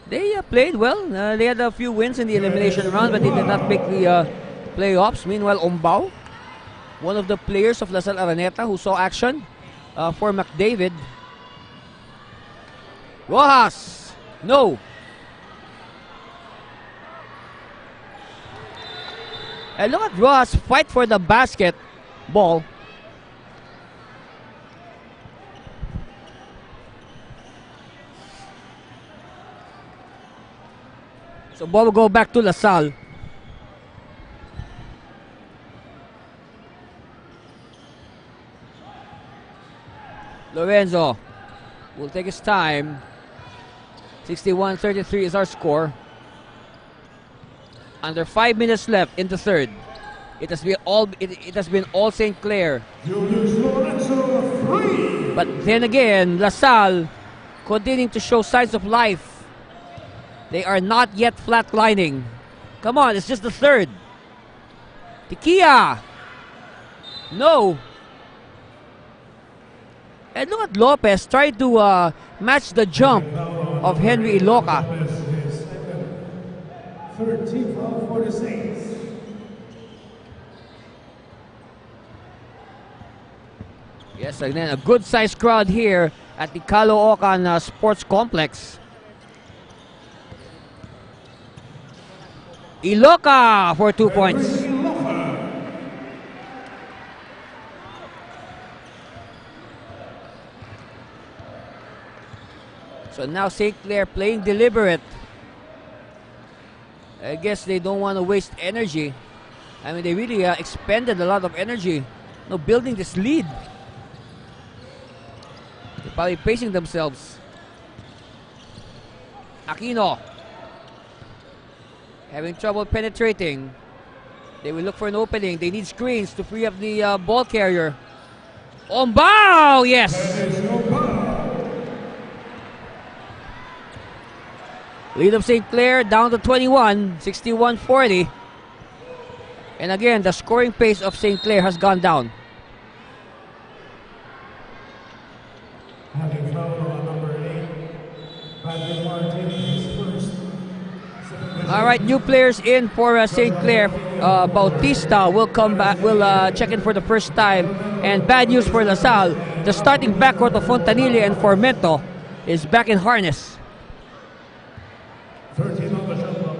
they played well. They had a few wins in the elimination round, but they did not make the playoffs. Meanwhile, Ombao, one of the players of LaSalle Araneta who saw action for McDavid. Rojas, no. And look at Rojas fight for the basketball. So ball will go back to LaSalle. Lorenzo will take his time. 61-33 is our score. Under 5 minutes left in the third. It has been all St. Clair. Julius Lorenzo, 3. But then again, LaSalle continuing to show signs of life. They are not yet flatlining. Come on, it's just the third. Tikia. No. And look at Lopez trying to match the jump of Henry Iloca. 13 foul for the Saints. Yes, again, a good-sized crowd here at the Caloocan Sports Complex. Iloca for 2 points. So now St. Clair playing deliberate. I guess they don't want to waste energy. I mean, they really expended a lot of energy building this lead. They're probably pacing themselves. Aquino having trouble penetrating. They will look for an opening. They need screens to free up the ball carrier. Ombao! Yes! Lead of St. Clair down to 21, 61-40. And again, the scoring pace of St. Clair has gone down. Having foul on number 8, Patrick Martin, his first. All right, new players in for St. Clair. Bautista will come back, will check in for the first time. And bad news for LaSalle, the starting backcourt of Fontanilla and Formento is back in harness. 13 on the shot clock.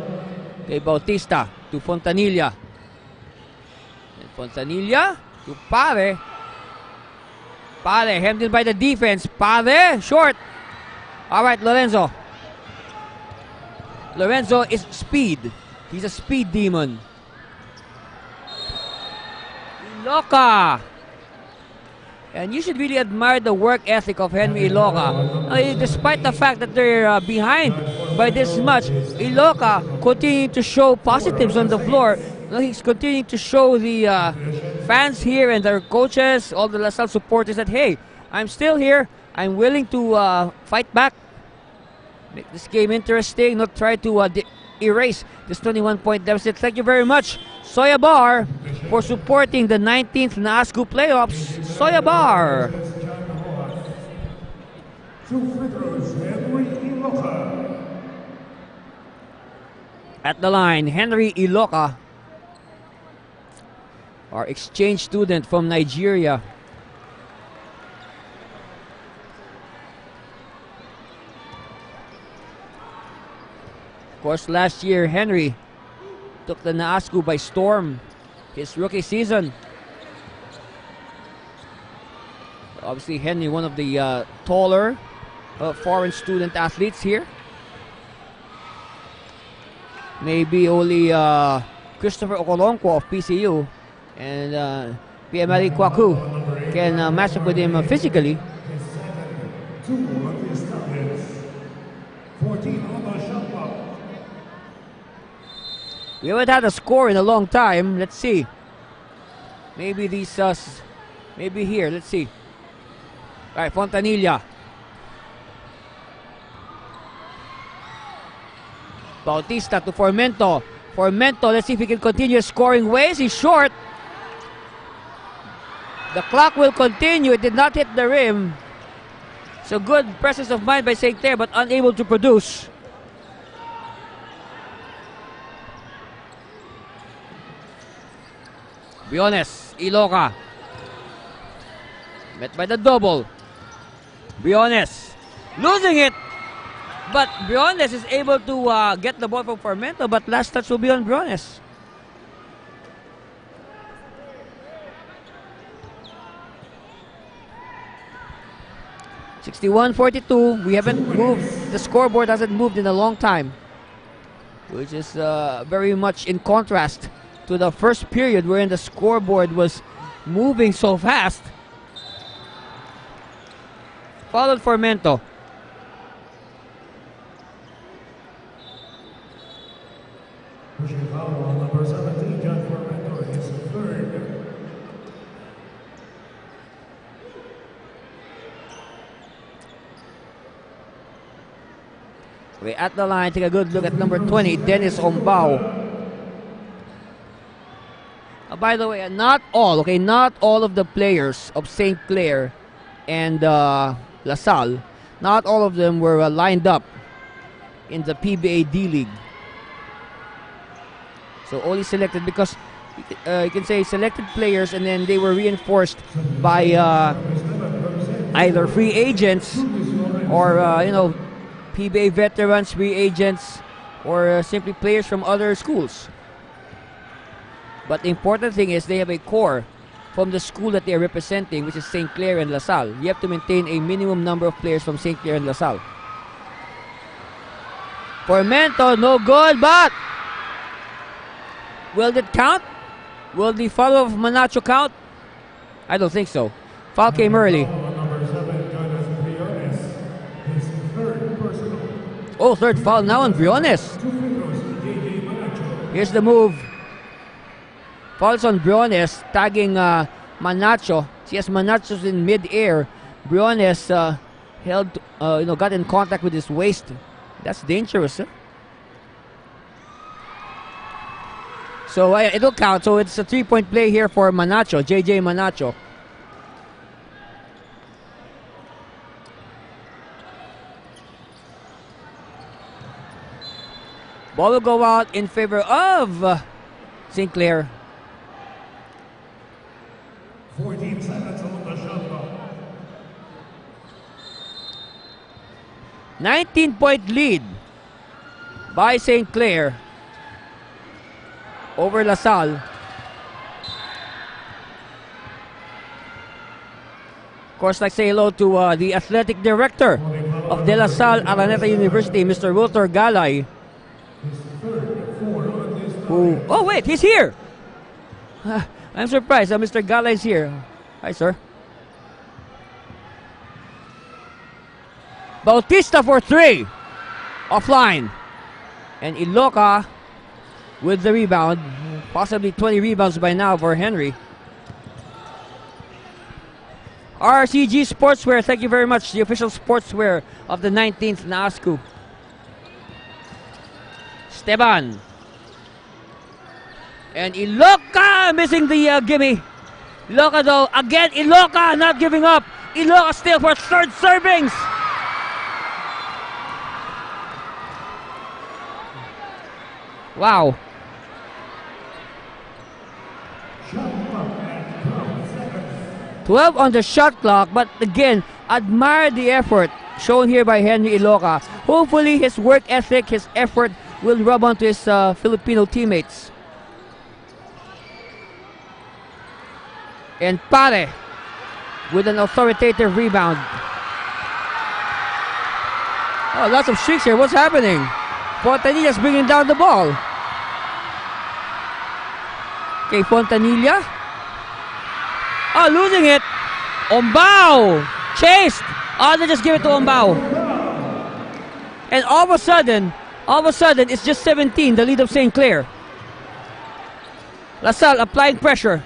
Okay, Bautista to Fontanilla. And Fontanilla to Pare. Pare hemmed in by the defense. Pare, short. All right, Lorenzo. Lorenzo is speed. He's a speed demon. Iloca. And you should really admire the work ethic of Henry Iloca. Despite the fact that they're behind by this much, Iloca continuing to show positives on the floor. He's continuing to show the fans here and their coaches, all the LaSalle supporters that, hey, I'm still here. I'm willing to fight back. Make this game interesting, not try to erase this 21-point deficit. Thank you very much, Soya Bar, for supporting the 19th NASCU playoffs. Soya Bar. 2 free throws, Henry Iloca. At the line, Henry Iloca, our exchange student from Nigeria. Of course, last year, Henry took the NASCU by storm his rookie season. Obviously, Henry, one of the taller foreign student athletes here. Maybe only Christopher Okolonko of PCU and Pierre-Marie Kwaku can match up with him physically. 2 of his targets. 14 on the shot clock. We haven't had a score in a long time. Let's see. Maybe these, maybe here. Let's see. All right, Fontanilla. Bautista to Formento. Formento, let's see if he can continue scoring ways. He's short. The clock will continue. It did not hit the rim. So good presence of mind by St. Clair, but unable to produce. Briones, Iloca. Met by the double. Briones losing it. But Briones is able to get the ball from Formento, but last touch will be on Briones. (61-42). We haven't moved. The scoreboard hasn't moved in a long time, which is very much in contrast to the first period wherein the scoreboard was moving so fast. Followed Formento. Pushing foul on number 17, John Formento, his Okay, at the line, take a good look at number 20, Dennis Ombao. By the way, not all of the players of St. Clair and LaSalle, not all of them were lined up in the PBA D-League. So only selected, because you can say selected players, and then they were reinforced by either free agents or PBA veterans, free agents, or simply players from other schools. But the important thing is they have a core from the school that they are representing, which is St. Clair and LaSalle. You have to maintain a minimum number of players from St. Clair and LaSalle. Formento, no good, but will it count? Will the follow of Manacho count? I don't think so. Foul came early. Oh, third foul now on Briones. Here's the move. Fouls on Briones, tagging Manacho. See, as Manacho's in mid-air, Briones got in contact with his waist. That's dangerous, huh? So it'll count. So it's a 3-point play here for Manacho, JJ Manacho. Ball will go out in favor of St. Clair. 14 seconds on the shot clock. 19-point lead by St. Clair over LaSalle. Of course, like say hello to the athletic director of De La Salle Araneta University, Mr. Walter Galay. Who? Oh wait, he's here. I'm surprised. Mr. Galay is here. Hi, sir. Bautista for 3. Offline. And Iloca with the rebound. Possibly 20 rebounds by now for Henry. RCG Sportswear, thank you very much. The official sportswear of the 19th NASCU. Esteban. And Iloca missing the gimme. Iloca though, again Iloca not giving up. Iloca still for third servings. Wow. 12 on the shot clock, but again, admire the effort shown here by Henry Iloca. Hopefully his work ethic, his effort will rub onto his Filipino teammates. And Pare with an authoritative rebound. Oh, lots of streaks here. What's happening? Fontanilla bringing down the ball. Okay, Fontanilla. Oh, losing it. Ombao chased. Oh, they just give it to Ombao. And all of a sudden, it's just 17, the lead of St. Clair. LaSalle applying pressure.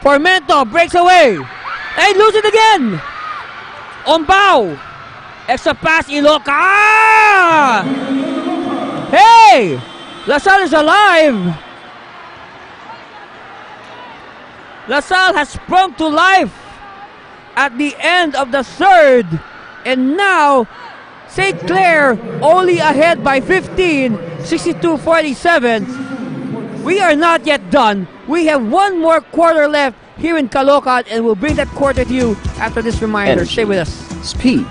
Formento breaks away. And lose it again. Ombao. Extra pass, Iloca. Ah! Hey! LaSalle is alive. LaSalle has sprung to life at the end of the third. And now, St. Clair only ahead by 15, 62-47. We are not yet done. We have one more quarter left here in Caloocan, and we'll bring that quarter to you after this reminder. Energy. Stay with us. Speed.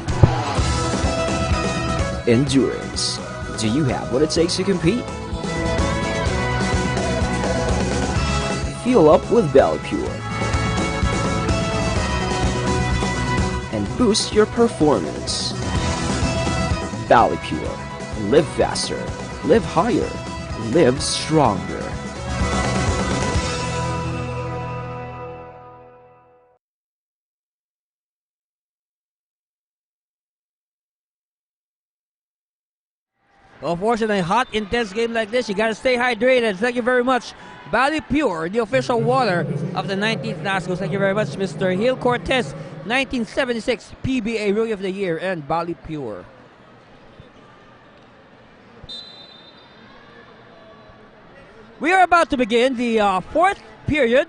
Endurance. Do you have what it takes to compete? Fuel up with ValuePure and boost your performance. ValuePure. Live faster, live higher, live stronger. Unfortunately, a hot, intense game like this, you gotta stay hydrated. Thank you very much. ValuePure, the official water of the 19th NASCO. Thank you very much, Mr. Gil Cortez, 1976 PBA Rookie of the Year, and ValuePure. We are about to begin the fourth period,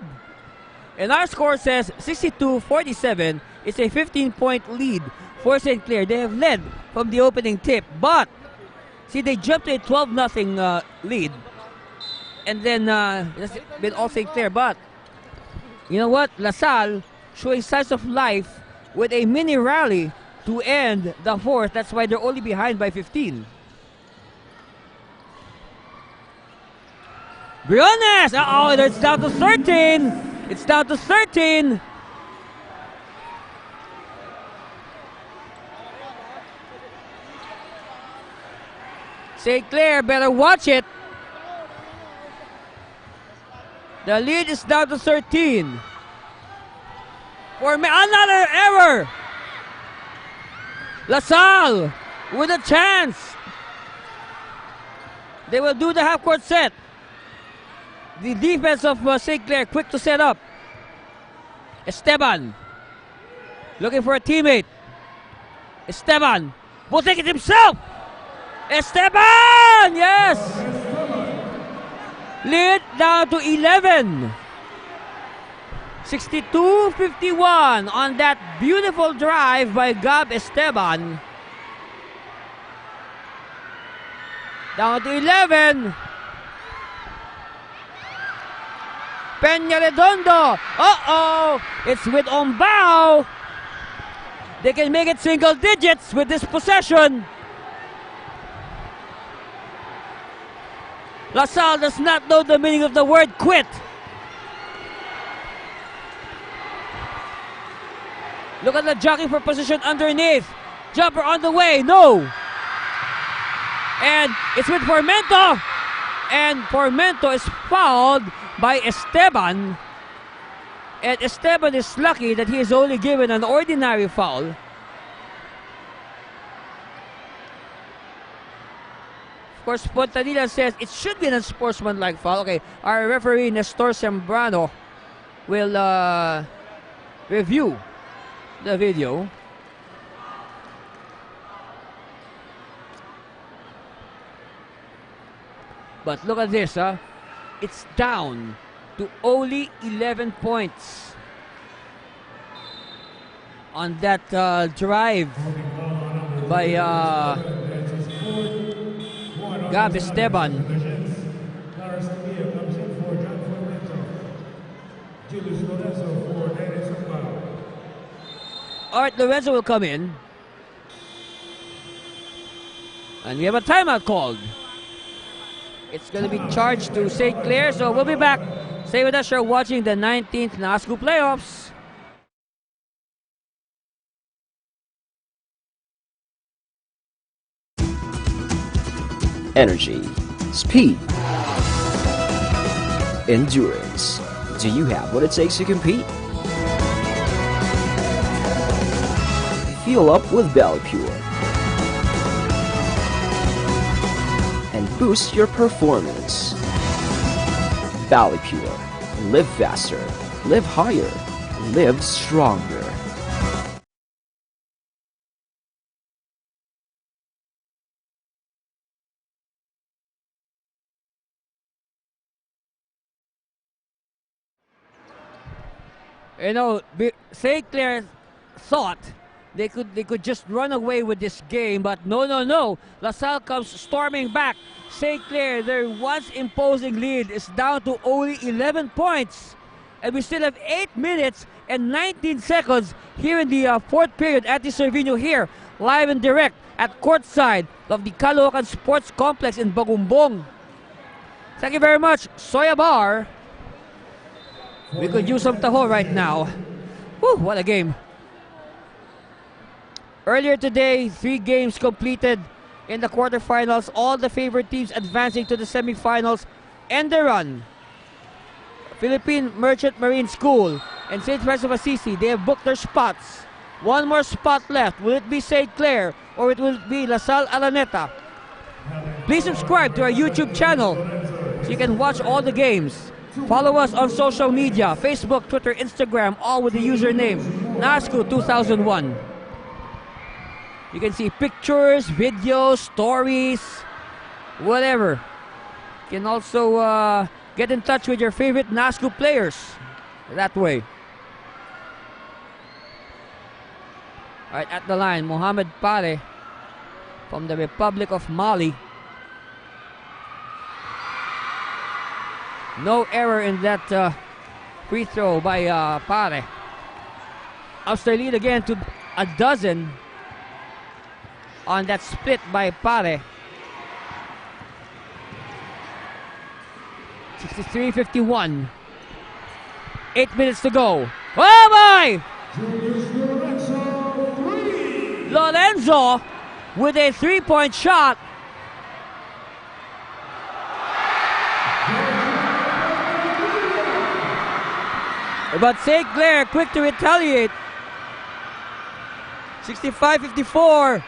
and our score says 62-47. It's a 15-point lead for St. Clair. They have led from the opening tip, but see, they jumped to a 12-0 lead, and then it's been all St. Clair. But you know what? LaSalle showing signs of life with a mini rally to end the fourth. That's why they're only behind by 15. Briones! Uh-oh, it's down to 13. It's down to 13. St. Clair better watch it. The lead is down to 13. For another error. LaSalle with a chance. They will do the half-court set. The defense of St. Clair quick to set up. Esteban looking for a teammate. Esteban will take it himself. Esteban! Yes! Lead down to 11. 62-51 on that beautiful drive by Gab Esteban. Down to 11. Peña Redondo. Uh-oh. It's with Ombao. They can make it single digits with this possession. LaSalle does not know the meaning of the word quit. Look at the jockey for position underneath. Jumper on the way. No. And it's with Formento. And Formento is fouled by Esteban. And Esteban is lucky that he is only given an ordinary foul. Of course, Fontanilla says it should be an unsportsmanlike foul. Okay, our referee Nestor Sembrano will review the video. But look at this, it's down to only 11 points on that drive by Gab Esteban. Alright, Lorenzo will come in. And we have a timeout called. It's going to be charged to St. Clair, so we'll be back. Stay with us, you're watching the 19th NASCU playoffs. Energy, speed, endurance. Do you have what it takes to compete? Fuel up with Valley Pure and boost your performance. Valley Pure. Live faster, live higher, live stronger. You know, St. Clair thought they could just run away with this game, but no. LaSalle comes storming back. St. Clair, their once imposing lead, is down to only 11 points. And we still have 8 minutes and 19 seconds here in the fourth period at the Cervino here, live and direct at courtside of the Caloocan Sports Complex in Bagumbong. Thank you very much, Soya Bar. We could use some taho right now. Whew, what a game. Earlier today, 3 games completed in the quarterfinals. All the favored teams advancing to the semifinals and the run. Philippine Merchant Marine School and St. Francis of Assisi, they have booked their spots. One more spot left. Will it be St. Clair or it will be LaSalle Araneta? Please subscribe to our YouTube channel so you can watch all the games. Follow us on social media, Facebook, Twitter, Instagram, all with the username NASCU2001. You can see pictures, videos, stories, whatever. Can also get in touch with your favorite NASCU players that way. Alright, at the line, Mohamed Pare from the Republic of Mali. No error in that free throw by Pare. Ups their lead again to a dozen on that split by Pare. 63-51. 8 minutes to go. Oh my! Lorenzo with a 3-point shot. But St. Clair quick to retaliate. 65-54.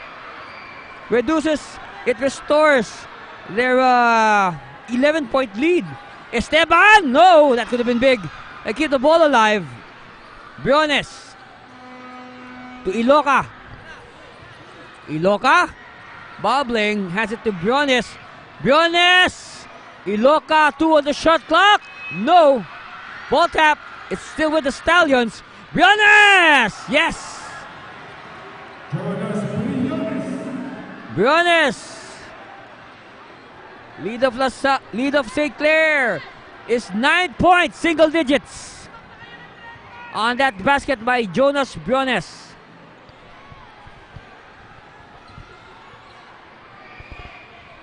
Restores their 11-point lead. Esteban! No, that could have been big. They keep the ball alive. Briones to Iloca. Iloca bobbling, has it to Briones. Briones! Iloca, 2 on the shot clock. No. Ball tap. It's still with the Stallions. Briones! Yes! Briones! Lead of St. Clair is 9 points, single digits. On that basket by Jonas Briones.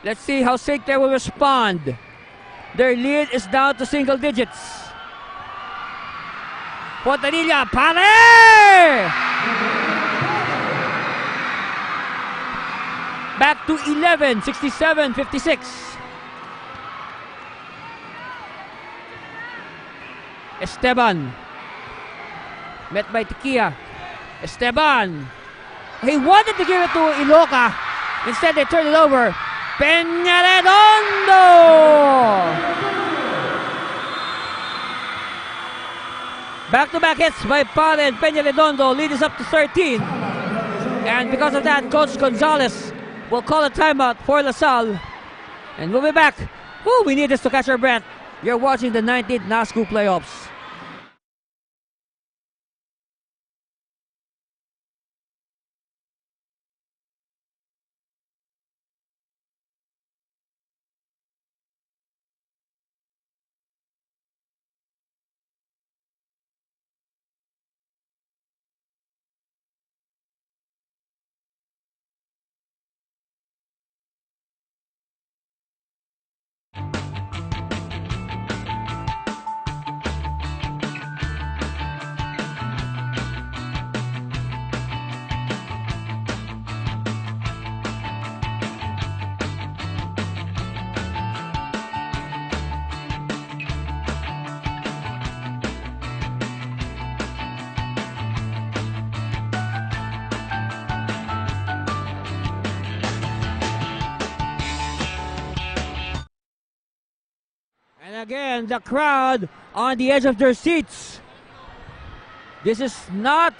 Let's see how St. Clair will respond. Their lead is down to single digits. Fontanilla, Pare! Back to 11, 67-56. Esteban. Met by Tikia. Esteban. He wanted to give it to Iloca. Instead, they turned it over. Peñaredondo! Back-to-back hits by Pare and Peñaredondo. Lead is up to 13. And because of that, Coach Gonzalez will call a timeout for LaSalle. And we'll be back. Woo, we need this to catch our breath. You're watching the 19th NASCU playoffs. Again, the crowd on the edge of their seats. This is not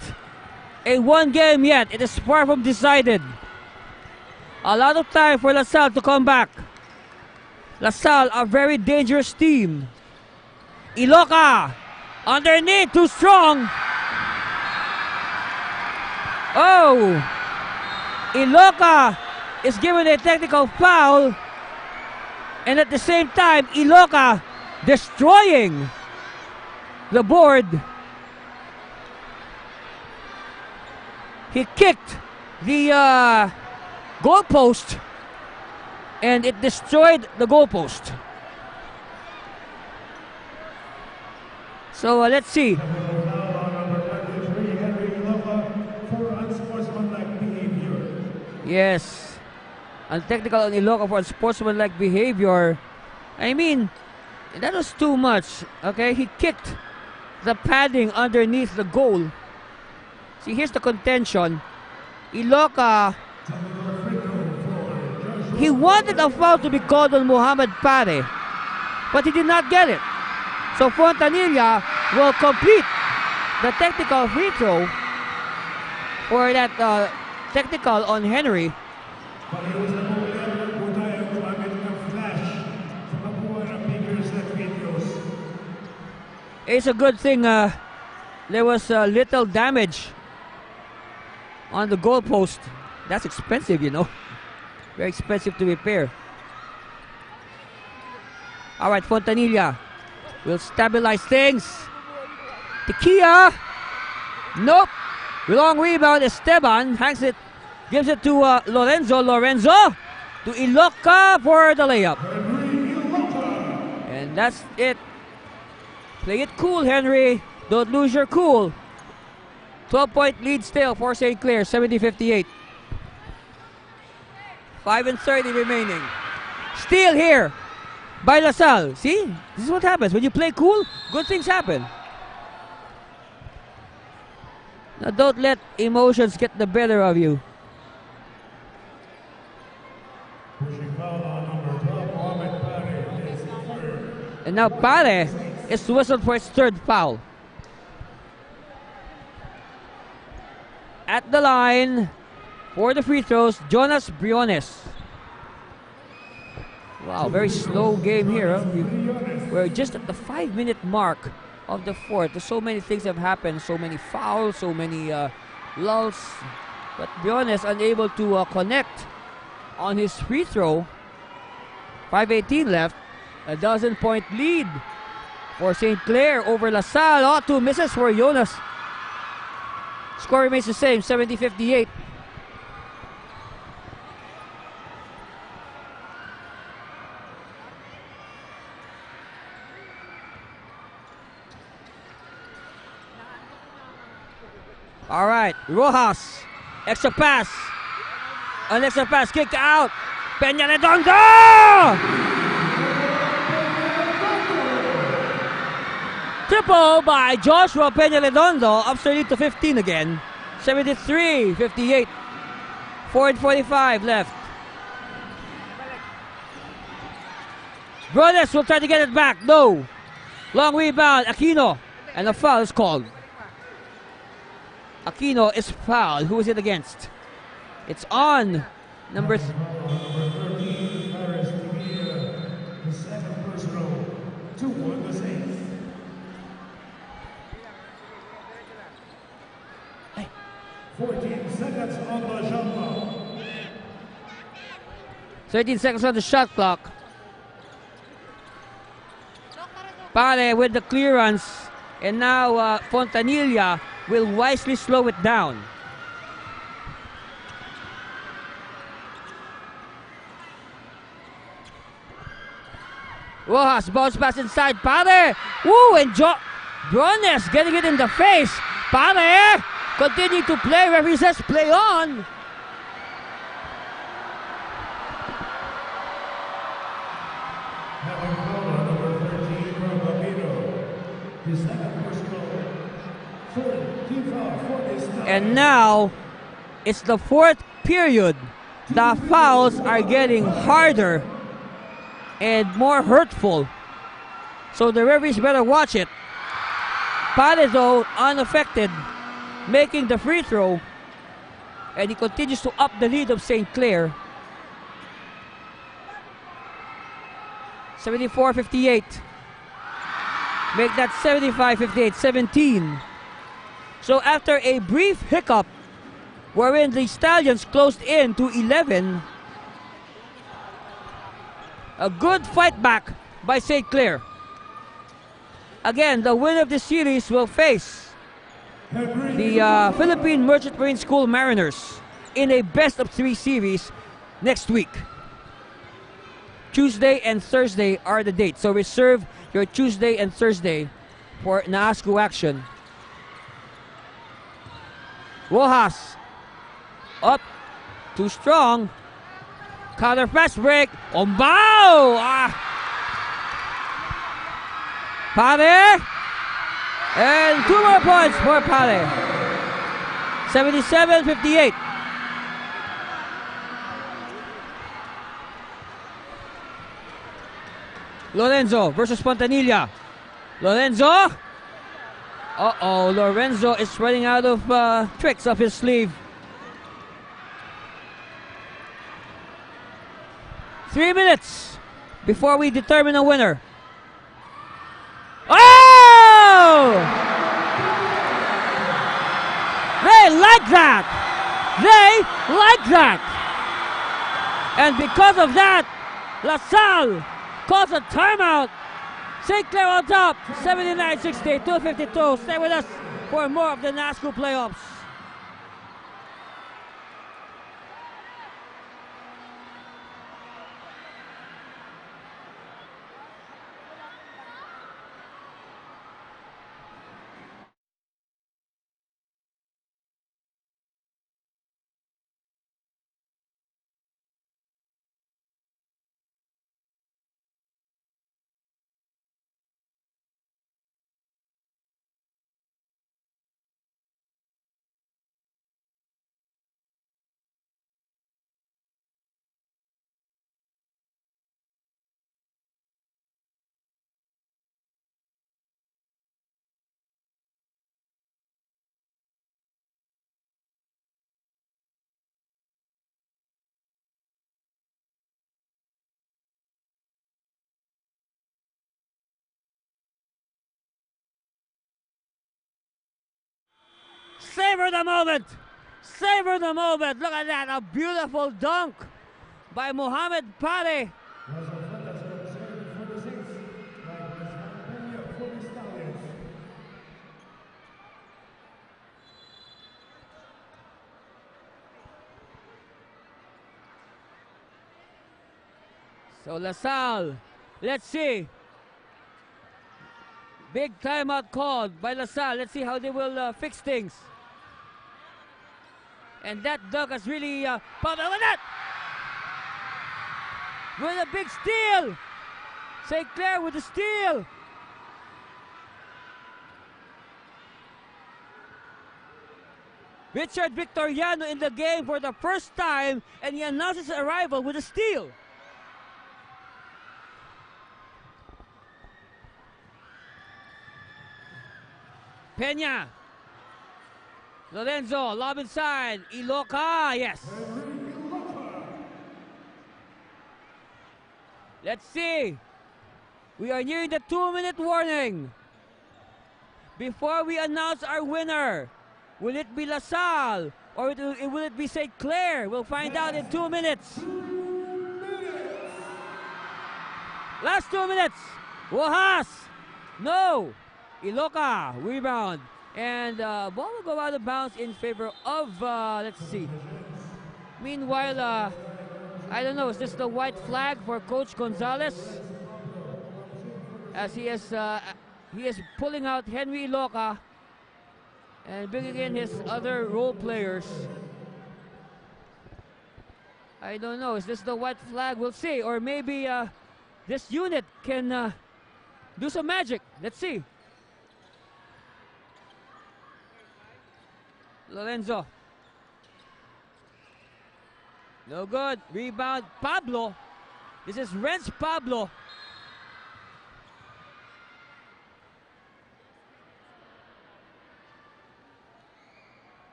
a one game yet. It is far from decided. A lot of time for LaSalle to come back. LaSalle, a very dangerous team. Iloca, underneath, too strong. Oh, Iloca is given a technical foul. And at the same time, Iloca destroying the board. He kicked the goalpost and it destroyed the goalpost. So let's see. Yes. Untechnical on Iloca for unsportsmanlike behavior. I mean, that was too much. Okay, he kicked the padding underneath the goal. See, here's the contention. Iloca, he wanted a foul to be called on Mohamed Pare, but he did not get it. So Fontanilla will complete the technical free throw for that technical on Henry. It's a good thing there was little damage on the goalpost. That's expensive, you know. Very expensive to repair. All right, Fontanilla will stabilize things. Tequila. Nope. Long rebound. Esteban hangs it, gives it to Lorenzo. Lorenzo to Iloca for the layup. And that's it. Play it cool, Henry. Don't lose your cool. 12-point lead still for St. Clair, 70-58. 5:30 remaining. Steal here by LaSalle. See? This is what happens. When you play cool, good things happen. Now don't let emotions get the better of you. And now Pare is whistled for his third foul. At the line for the free throws, Jonas Briones. Wow, very slow game here. Huh? We're just at the 5-minute mark of the fourth. So many things have happened. So many fouls, so many lulls. But Briones unable to connect on his free throw. 5:18 left. A 12-point lead for St. Clair over LaSalle. Oh, 2 misses for Jonas. Score remains the same, 70-58. All right, Rojas. Extra pass. An extra pass, kicked out. Peña Redondo! Triple by Joshua Peña Redondo, up 30-15 again. 73-58. 4:45 left. Brothers will try to get it back. No. Long rebound, Aquino. And a foul is called. Aquino is fouled. Who is it against? It's on number 13, Paris the second personal, 2-1 the Saints. 14 seconds on the shot clock. 13 seconds on the shot clock. Pare with the clearance. And now Fontanilla will wisely slow it down. Rojas bounce pass inside. Pare! Woo! And Briones getting it in the face. Pare! Continue to play. Referee says play on. Having foul on number 13 from Gambino. His second personal, fourth team foul for this time. And now, it's the fourth period. The fouls are getting harder and more hurtful. So the referees better watch it. Pare, unaffected, making the free throw. And he continues to up the lead of St. Clair. 74-58. Make that 75-58, 17. So after a brief hiccup, wherein the Stallions closed in to 11, a good fight back by St. Clair. Again, the winner of this series will face the Philippine Merchant Marine School Mariners in a best-of-3 series next week. Tuesday and Thursday are the dates, so reserve your Tuesday and Thursday for NASCU action. Rojas up, too strong. Counter fast break. Ombao! Pare. And 2 more points for Pare. 77-58. Lorenzo versus Fontanilla. Lorenzo. Uh-oh, Lorenzo is running out of tricks up his sleeve. 3 minutes before we determine a winner. Oh! They like that. They like that. And because of that, LaSalle calls a timeout. St. Clair on top, 79-60, 2:52. Stay with us for more of the NASCO playoffs. Savor the moment! Savor the moment! Look at that, a beautiful dunk by Mohamed Pare. So LaSalle, let's see. Big timeout called by LaSalle. Let's see how they will fix things. And that dunk has really popped out with that! With a big steal! St. Clair with the steal! Richard Victoriano in the game for the first time, and he announces his arrival with a steal. Peña. Lorenzo, lob inside. Iloca, yes. Let's see. We are nearing the 2-minute warning. Before we announce our winner, will it be LaSalle or will it be St. Clair? We'll find out in 2 minutes. Last 2 minutes. Wohas. No. Iloca, rebound. And ball will go out of bounds in favor of, let's see. Meanwhile, I don't know, is this the white flag for Coach Gonzalez? As he is pulling out Henry Iloca and bringing in his other role players. I don't know, is this the white flag? We'll see. Or maybe this unit can do some magic. Let's see. Lorenzo. No good. Rebound. Pablo. This is Renz Pablo.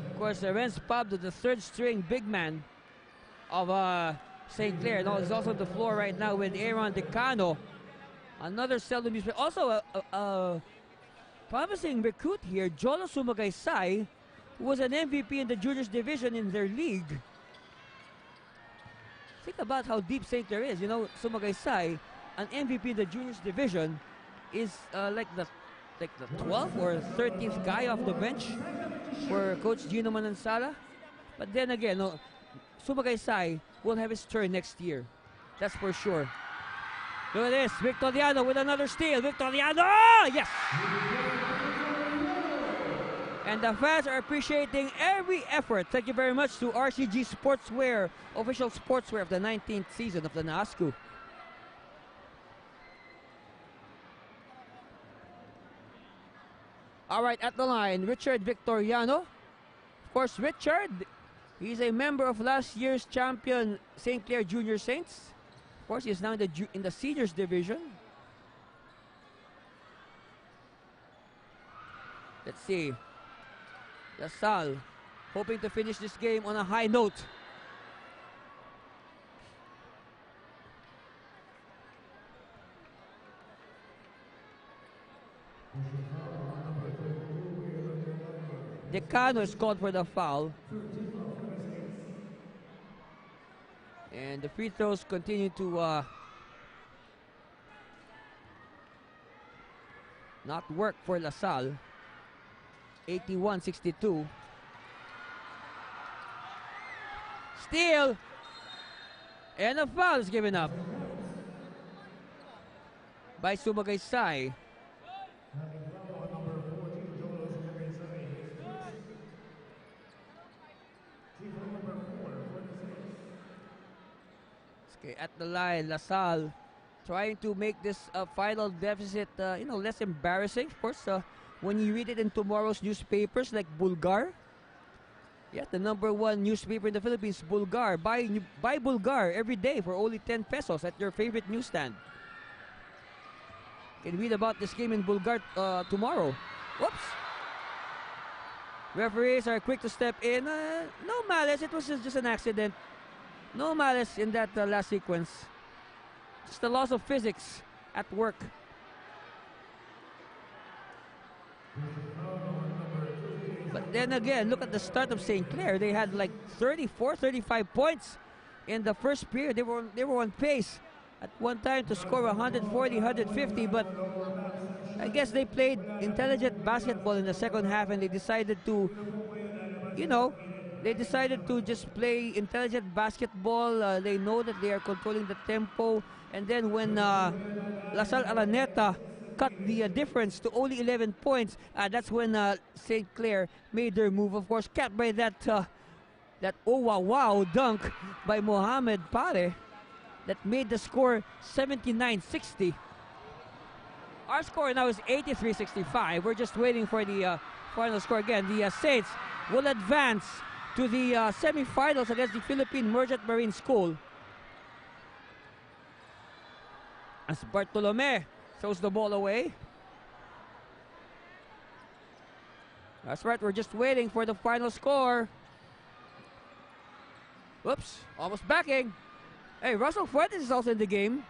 Of course, Renz Pablo, the third string big man of St. Clair. No, he's also on the floor right now with Aaron Decano. Another seldom used player. Also a promising recruit here, Jolo Sumagaysay, who was an MVP in the juniors division in their league. Think about how deep St. Clair is. You know, Sumagaysay, an MVP in the juniors division, is like the 12th or 13th guy off the bench for Coach Gino Manansala. But then again, no, Sumagaysay will have his turn next year. That's for sure. Look at this, Victoriano with another steal. Victoriano, yes! And the fans are appreciating every effort. Thank you very much to RCG Sportswear, official sportswear of the 19th season of the NASCO. All right, at the line, Richard Victoriano. Of course, Richard, he's a member of last year's champion St. Clair Junior Saints. Of course, he's now in the seniors division. Let's see. LaSalle hoping to finish this game on a high note. Decano is called for the foul. And the free throws continue to not work for LaSalle. 81-62. Steal. And a foul is given up by Sumagaysay. Okay, at the line, LaSalle trying to make this final deficit, less embarrassing. Of course, when you read it in tomorrow's newspapers like Bulgar, yeah, the #1 newspaper in the Philippines, Bulgar. Buy Bulgar every day for only 10 pesos at your favorite newsstand. You can read about this game in Bulgar tomorrow. Whoops. Referees are quick to step in. No malice, it was just an accident. No malice in that last sequence. Just the loss of physics at work. But then again, look at the start of St. Clair. They had like 34, 35 points in the first period. They were on pace at one time to score 140, 150. But I guess they played intelligent basketball in the second half, and they decided to, just play intelligent basketball. They know that they are controlling the tempo. And then when LaSalle Araneta cut the difference to only 11 points, that's when St. Clair made their move. Of course, capped by that wow dunk by Mohamed Pare that made the score 79-60. Our score now is 83-65. We're just waiting for the final score again. The Saints will advance to the semifinals against the Philippine Merchant Marine School. As Bartolome throws the ball away. That's right, we're just waiting for the final score. Whoops, almost backing. Hey, Russell Fuentes is also in the game.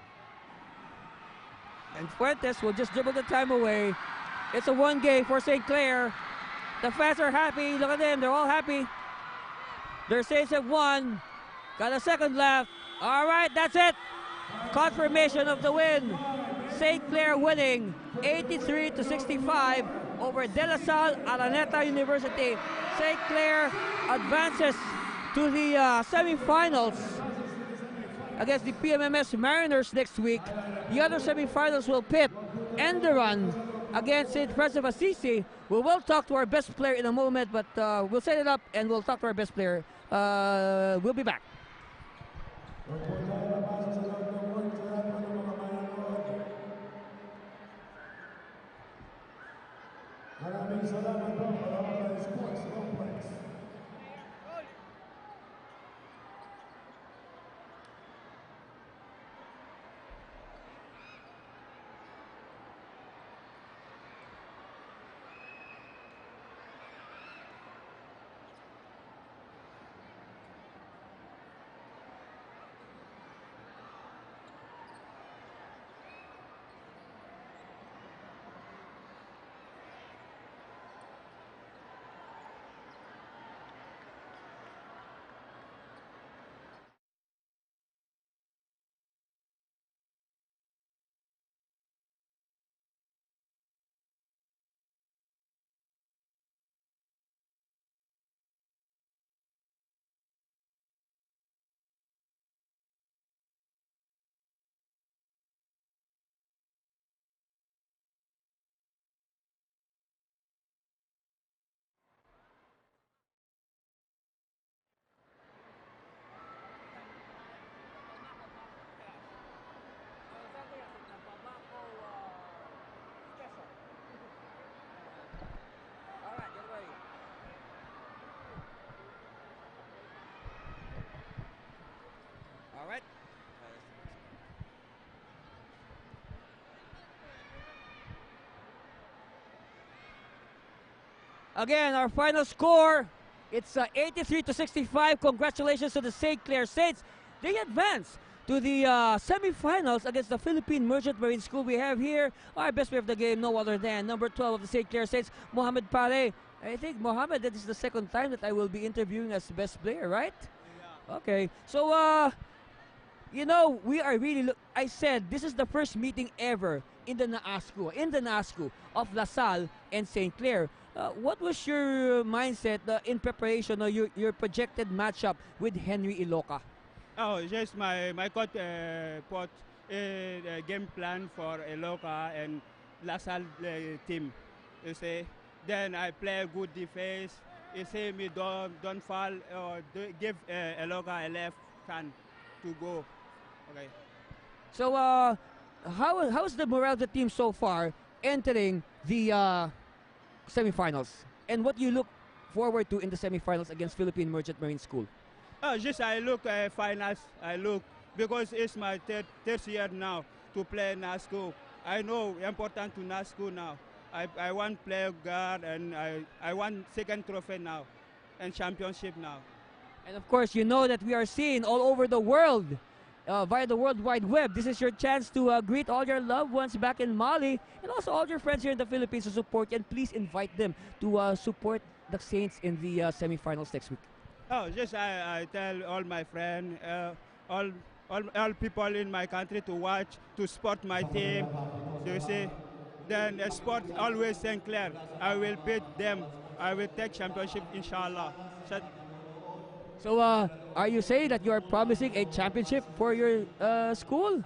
And Fuentes will just dribble the time away. It's a one game for St. Clair. The fans are happy. Look at them, they're all happy. Their Saints have won. Got a second left. All right, that's it. Confirmation of the win. St. Clair winning 83-65 over De La Salle Araneta University. St. Clair advances to the semifinals against the PMMS Mariners next week. The other semifinals will pit Enderon against St. Francis of Assisi. We will talk to our best player in a moment, but we'll set it up and we'll talk to our best player. We'll be back. Maraming salamat po para mga sports complex. All right. Again, our final score, it's 83-65. Congratulations to the St. Clair Saints. They advance to the semifinals against the Philippine Merchant Marine School. We have here our best player of the game, no other than number 12 of the St. Clair Saints, Mohamed Pare. I think, Mohamed, that is the second time that I will be interviewing as best player, right? Yeah. Okay. So, you know, we are really, I said this is the first meeting ever in the NASCU of LaSalle and St. Clair. What was your mindset in preparation or your projected matchup with Henry Iloca? Oh, just my coach put a game plan for Iloca and LaSalle team. You see, then I play good defense. You see me don't fall or give Iloca a left hand to go. Okay. So, how's the morale of the team so far entering the semifinals? And what do you look forward to in the semifinals against Philippine Merchant Marine School? Oh, just I look finals. I look because it's my third year now to play NASCO. I know important to NASCO now. I want play guard and I want second trophy now and championship now. And of course, you know that we are seen all over the world via the World Wide Web. This is your chance to greet all your loved ones back in Mali and also all your friends here in the Philippines to support you. And please invite them to support the Saints in the semifinals next week. Oh, just I tell all my friends, all people in my country to watch, to support my team. You see, then sport always St. Clair. I will beat them. I will take championship, inshallah. So, are you saying that you are promising a championship for your school?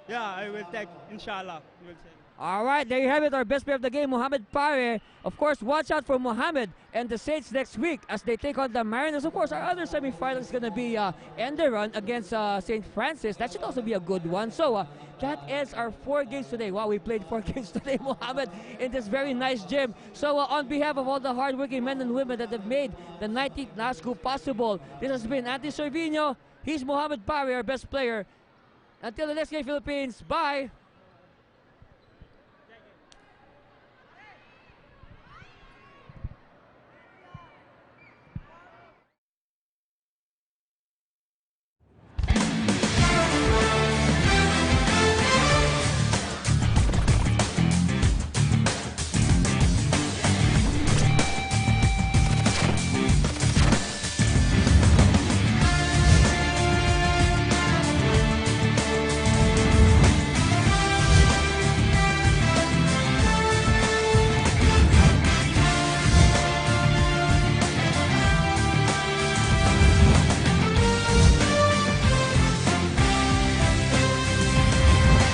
Yeah, I will take, inshallah. You will say. All right, there you have it, our best player of the game, Mohamed Pare. Of course, watch out for Mohamed and the Saints next week as they take on the Mariners. Of course, our other semifinal is going to be Enderon against St. Francis. That should also be a good one. So, that ends our 4 games today. Wow, we played 4 games today, Mohamed, in this very nice gym. So, on behalf of all the hardworking men and women that have made the 19th NASCO possible, this has been Andy Cervino. He's Mohamed Pare, our best player. Until the next game, Philippines. Bye!